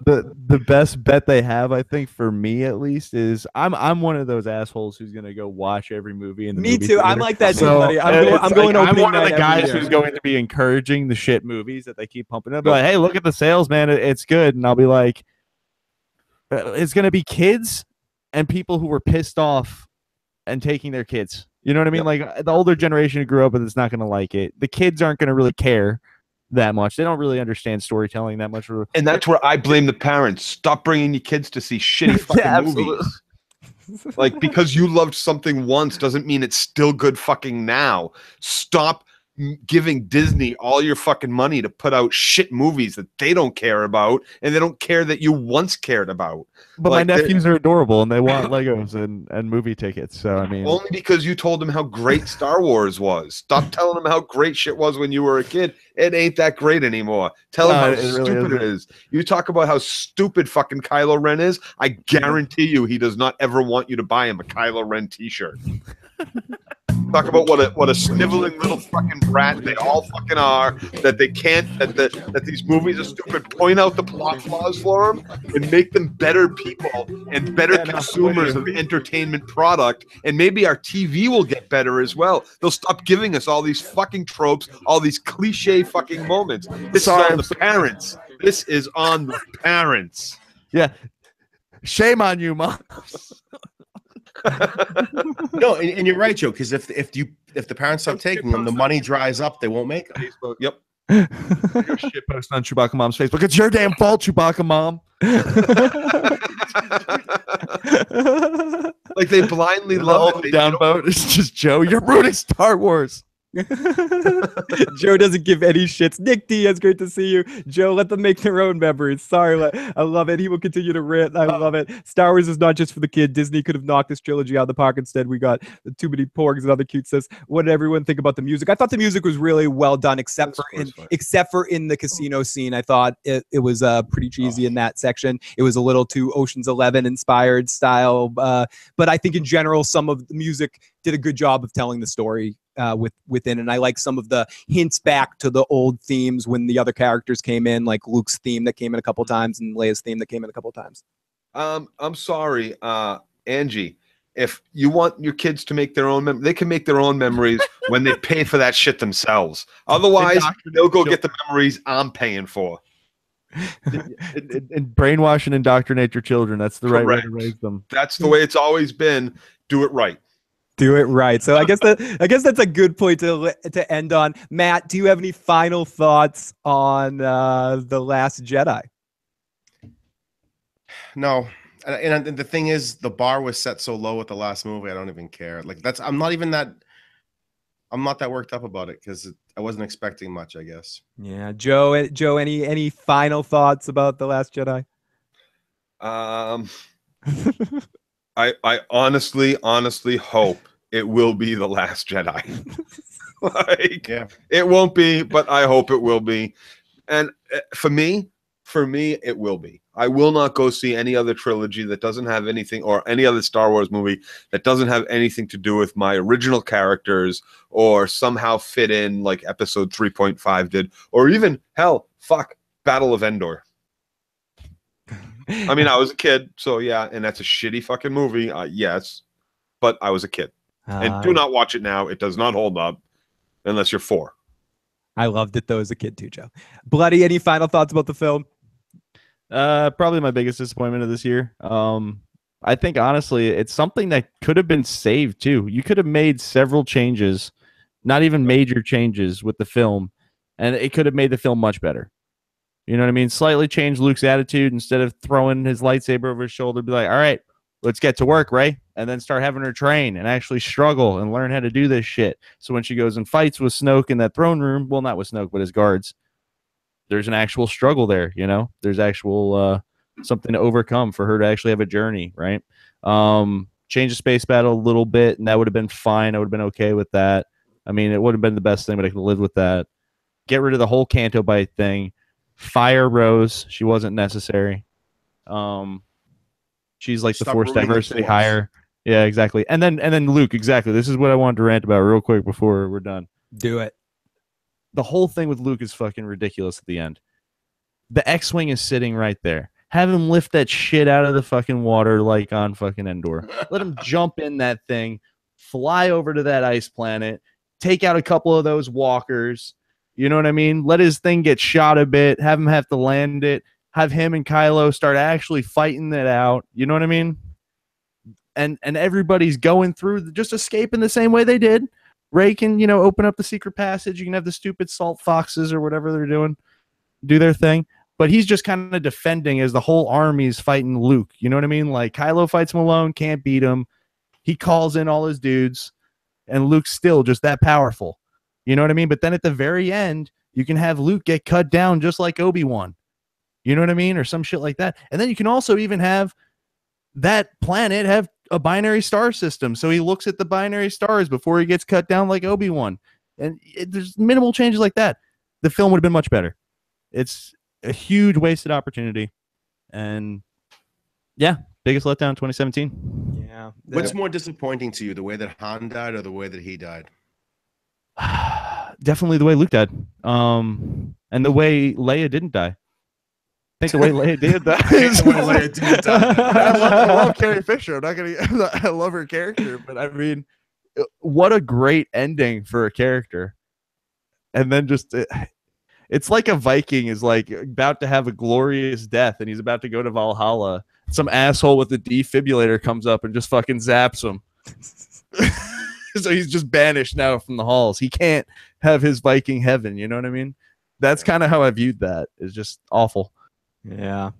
The best bet they have, I think, for me at least, is I'm one of those assholes who's gonna go watch every movie in the Me movie too. theater. I'm like that too, So, buddy. I'm going. I'm opening one of the night every guys year. who's going to be encouraging the shit movies that they keep pumping up. Be like, hey, look at the sales, man. It's good, and I'll be like, it's gonna be kids and people who were pissed off and taking their kids. You know what I mean? Like the older generation who grew up with it's not going to like it. The kids aren't going to really care that much. They don't really understand storytelling that much. And that's where I blame the parents. Stop bringing your kids to see shitty fucking movies. Like, because you loved something once doesn't mean it's still good fucking now. Stop giving Disney all your fucking money to put out shit movies that they don't care about and they don't care that you once cared about. But like, my nephews are adorable and they want Legos and movie tickets. So I mean, only because you told them how great Star Wars was. Stop telling them how great shit was when you were a kid. It ain't that great anymore. Tell them how stupid it is. You talk about how stupid fucking Kylo Ren is. I guarantee you he does not ever want you to buy him a Kylo Ren t-shirt. Talk about what a sniveling little fucking brat they all fucking are. That they can't. That these movies are stupid. Point out the plot flaws for them and make them better people and better consumers of entertainment product. And maybe our TV will get better as well. They'll stop giving us all these fucking tropes, all these cliche fucking moments. This is on the parents. This is on the parents. Yeah. Shame on you, Mom. No, and you're right, Joe. Because if the parents stop taking them, the money dries up. They won't make them. Facebook. Yep. Your shit post on Chewbacca Mom's Facebook. It's your damn fault, Chewbacca Mom. Like they blindly love it. Downvote. It's just Joe. You're ruining Star Wars. Joe doesn't give any shits. Nick Diaz, great to see you. Joe, let them make their own memories. Sorry, I love it. He will continue to rant. I love it. Star Wars is not just for the kid. Disney could have knocked this trilogy out of the park. Instead, we got Too Many Porgs and other cute sis. What did everyone think about the music? I thought the music was really well done, except for in the casino scene. I thought it was pretty cheesy in that section. It was a little too Ocean's 11 inspired style. But I think in general, some of the music did a good job of telling the story within, and I like some of the hints back to the old themes when the other characters came in, like Luke's theme that came in a couple times and Leia's theme that came in a couple times. I'm sorry, Angie. If you want your kids to make their own, they can make their own memories when they pay for that shit themselves. Otherwise, they'll go get the memories I'm paying for. And brainwash and indoctrinate your children. That's the right way to raise them. That's the way it's always been. Do it right. Do it right. So I guess that's a good point to end on. Matt, do you have any final thoughts on The Last Jedi? No. And the thing is, the bar was set so low with the last movie. I don't even care. Like I'm not that worked up about it because I wasn't expecting much, I guess. Yeah, Joe. Any final thoughts about The Last Jedi? I honestly hope it will be The Last Jedi. It won't be, but I hope it will be. And for me, it will be. I will not go see any other trilogy that doesn't have anything, or any other Star Wars movie that doesn't have anything to do with my original characters or somehow fit in like episode 3.5 did, or even, hell, Battle of Endor. I mean, I was a kid, so yeah, and that's a shitty fucking movie, yes, but I was a kid. And do not watch it now. It does not hold up unless you're 4. I loved it, though, as a kid, too, Joe. Bloody, any final thoughts about the film? Probably my biggest disappointment of this year. I think, honestly, it's something that could have been saved, too. You could have made several changes, not even major changes with the film, and it could have made the film much better. You know what I mean? Slightly change Luke's attitude. Instead of throwing his lightsaber over his shoulder, be like, all right, let's get to work, Rey. And then start having her train and actually struggle and learn how to do this shit. So when she goes and fights with Snoke in that throne room, well, not with Snoke, but his guards, there's an actual struggle there, you know? There's actual something to overcome for her to actually have a journey, right? Change the space battle a little bit, and that would have been fine. I would have been okay with that. I mean, it would have been the best thing, but I could live with that. Get rid of the whole Canto Bite thing. Fire Rose. She wasn't necessary. She's like the Stop forced ruining the diversity Force. hire. Yeah, exactly. And then Luke, exactly. This is what I wanted to rant about real quick before we're done. Do it. The whole thing with Luke is fucking ridiculous at the end. The X-Wing is sitting right there. Have him lift that shit out of the fucking water like on fucking Endor. Let him jump in that thing, fly over to that ice planet, take out a couple of those walkers. You know what I mean? Let his thing get shot a bit, have him have to land it, have him and Kylo start actually fighting it out. You know what I mean? And everybody's going through, just escaping the same way they did. Rey can, open up the secret passage. You can have the stupid salt foxes or whatever they're doing, do their thing. But he's just kind of defending as the whole army's fighting Luke. You know what I mean? Like, Kylo fights him alone, can't beat him. He calls in all his dudes, and Luke's still just that powerful. You know what I mean? But then at the very end, you can have Luke get cut down just like Obi-Wan. You know what I mean? Or some shit like that. And then you can also even have that planet have a binary star system. So he looks at the binary stars before he gets cut down like Obi-Wan. And there's minimal changes like that. The film would have been much better. It's a huge wasted opportunity. And yeah, biggest letdown 2017. Yeah. What's more disappointing to you, the way that Han died or the way that he died? Definitely the way Luke died. And the way Leia didn't die. I think the way Leia did die. I love Carrie Fisher. I love her character, but I mean, what a great ending for a character. And then just it's like a Viking is like about to have a glorious death, and he's about to go to Valhalla. Some asshole with a defibrillator comes up and just fucking zaps him. So he's just banished now from the halls. He can't have his Viking heaven. You know what I mean? That's kind of how I viewed that. It's just awful. Yeah.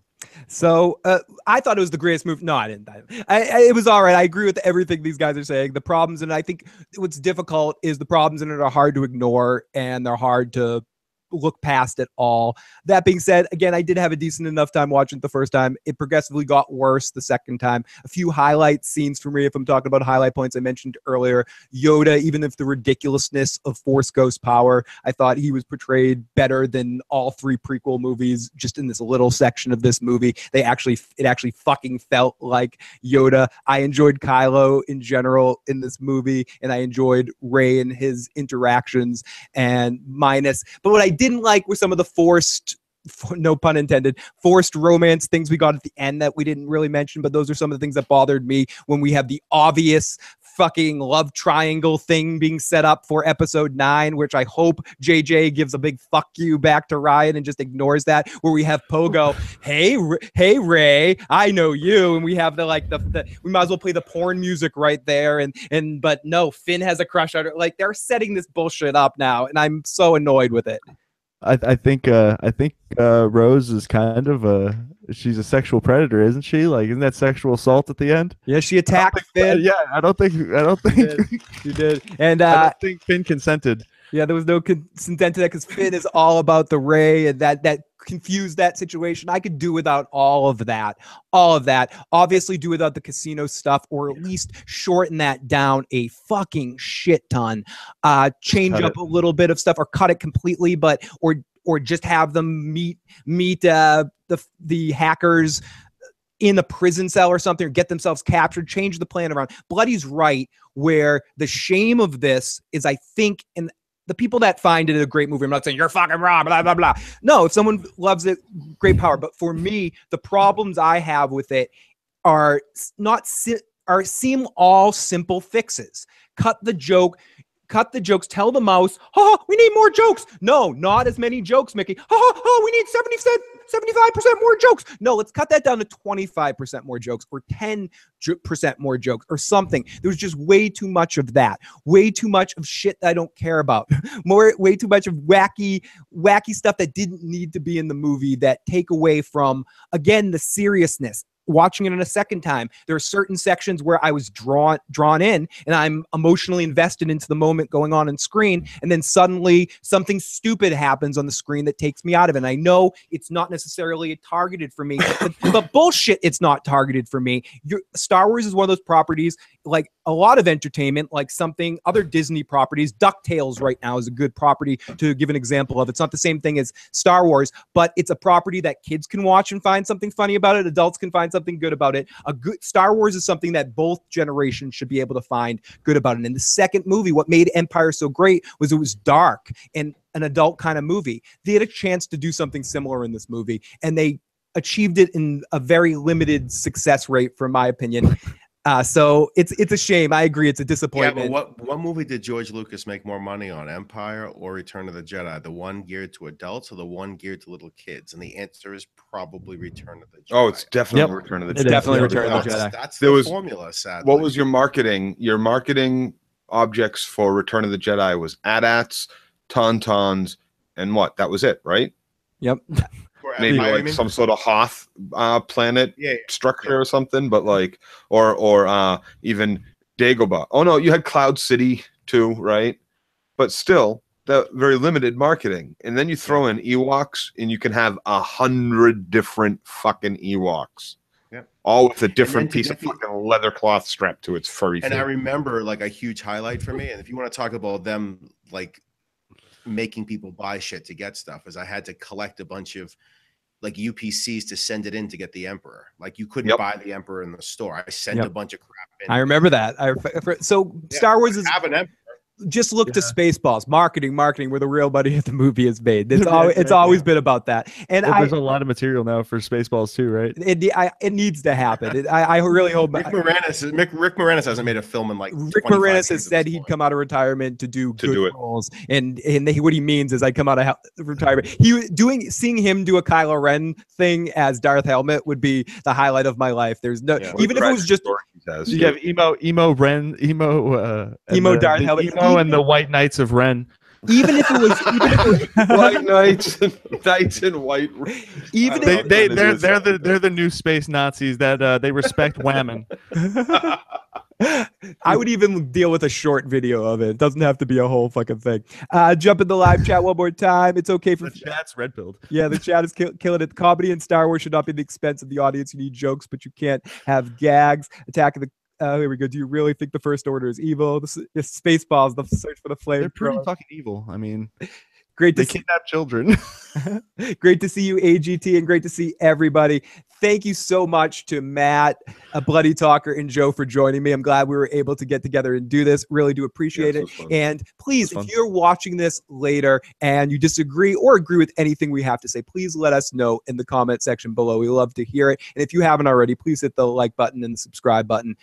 So I thought it was the greatest movie. No, I didn't. It was all right. I agree with everything these guys are saying. The problems, and I think what's difficult is the problems in it are hard to ignore, and they're hard to look past it all. That being said, again, I did have a decent enough time watching it the first time. It progressively got worse the second time. A few highlight scenes for me, if I'm talking about highlight points, I mentioned earlier, Yoda, even if the ridiculousness of Force Ghost power, I thought he was portrayed better than all three prequel movies just in this little section of this movie. It actually fucking felt like Yoda. I enjoyed Kylo in general in this movie, and I enjoyed Rey and his interactions, and but what I didn't like were some of the forced, no pun intended, forced romance things we got at the end that we didn't really mention, but those are some of the things that bothered me when we have the obvious fucking love triangle thing being set up for episode 9, which I hope JJ gives a big fuck you back to Ryan and just ignores that, where we have Pogo, hey Rey, I know you, and we have the we might as well play the porn music right there, but no, Finn has a crush on her. Like, they're setting this bullshit up now, and I'm so annoyed with it. I think Rose is kind of she's a sexual predator, isn't she? Like, isn't that sexual assault at the end? Yeah, she attacked Finn. I don't think she did. And I don't think Finn consented. Yeah, there was no consent to that, because Finn is all about the Rey, and that confused that situation. I could do without all of that. Obviously do without the casino stuff, or at least shorten that down a fucking shit ton. Change up a little bit of stuff, or cut it completely, or just have them meet the hackers in a prison cell or something, or get themselves captured, change the plan around. Bloody's right, where the shame of this is, I think, in the people that find it a great movie, I'm not saying you're fucking wrong, blah, blah, blah. No, if someone loves it, great power. But for me, the problems I have with it seem all simple fixes. Cut the jokes, tell the mouse, we need more jokes. No, not as many jokes, Mickey. We need 75% more jokes. No, let's cut that down to 25% more jokes, or 10% more jokes, or something. There was just way too much of that. Way too much of shit that I don't care about. Way too much of wacky stuff that didn't need to be in the movie, that take away from, again, the seriousness. Watching it in a second time, there are certain sections where I was drawn in, and I'm emotionally invested into the moment going on screen, and then suddenly something stupid happens on the screen that takes me out of it. And I know it's not necessarily targeted for me, but bullshit, it's not targeted for me. Star Wars is one of those properties, like a lot of entertainment, like something other Disney properties. DuckTales right now is a good property to give an example of. It's not the same thing as Star Wars, but it's a property that kids can watch and find something funny about it. Adults can find something good about it. A good Star Wars is something that both generations should be able to find good about it. And the second movie, what made Empire so great was it was dark and an adult kind of movie. They had a chance to do something similar in this movie, and they achieved it in a very limited success rate, from my opinion. So it's a shame. I agree. It's a disappointment. Yeah, but what movie did George Lucas make more money on, Empire or Return of the Jedi? The one geared to adults or the one geared to little kids? And the answer is probably Return of the Jedi. Oh, it's definitely Return of the Jedi. It's definitely Return of the Jedi. That's the formula, sadly. What was your marketing? Your marketing objects for Return of the Jedi was AT-ATs, Tauntauns, and what? That was it, right? Yep. Maybe like some sort of Hoth planet structure or something, but like, or even Dagobah. Oh no, you had Cloud City too, right? But still, the very limited marketing. And then you throw in Ewoks, and you can have 100 different fucking Ewoks. Yeah. All with a different piece of fucking leather cloth strapped to its furry And thing. I remember like a huge highlight for me, and if you want to talk about them like making people buy shit to get stuff, is I had to collect a bunch of like UPCs to send it in to get the Emperor. Like you couldn't buy the Emperor in the store. I sent a bunch of crap in. I remember that. Star Wars is have an Emperor. Just look to Spaceballs, marketing, where the real money of the movie is made. It's always been about that. And there's a lot of material now for Spaceballs too, right? It needs to happen. I really hope. Rick Moranis hasn't made a film in like. Rick Moranis has said he'd come out of retirement to do roles, and what he means is I come out of retirement. Seeing him do a Kylo Ren thing as Darth Helmet would be the highlight of my life. There's no even if it was just you have emo Darth Helmet. And the White Knights of Ren. Even if it was White Knights in white. Even they're the new space Nazis that they respect women. I would even deal with a short video of it. It doesn't have to be a whole fucking thing. Jump in the live chat one more time. It's okay for the chat's red pilled. Yeah, the chat is killing it. Comedy in Star Wars should not be at the expense of the audience. You need jokes, but you can't have gags. Attack of the here we go. Do you really think the First Order is evil? The Spaceballs, the search for the flame. They're pretty fucking evil. I mean, great to kidnap children. Great to see you, AGT, and great to see everybody. Thank you so much to Matt, Bloody Talker, and Joe for joining me. I'm glad we were able to get together and do this. Really do appreciate it. And please, if you're watching this later and you disagree or agree with anything we have to say, please let us know in the comment section below. We love to hear it. And if you haven't already, please hit the like button and the subscribe button.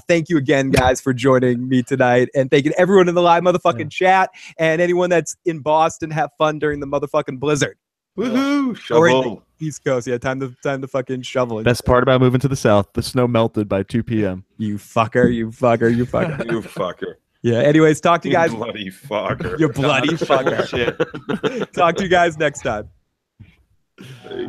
Thank you again, guys, for joining me tonight. And thank you to everyone in the live motherfucking chat and anyone that's in Boston. Have fun during the motherfucking blizzard. Woohoo! Shovel. East Coast, yeah. Time to fucking shovel it. Best part about moving to the South: the snow melted by 2 p.m. You fucker! You fucker! You fucker! You fucker! Yeah. Anyways, talk to you guys. You bloody fucker! You bloody fucker! Shit. Talk to you guys next time. Peace.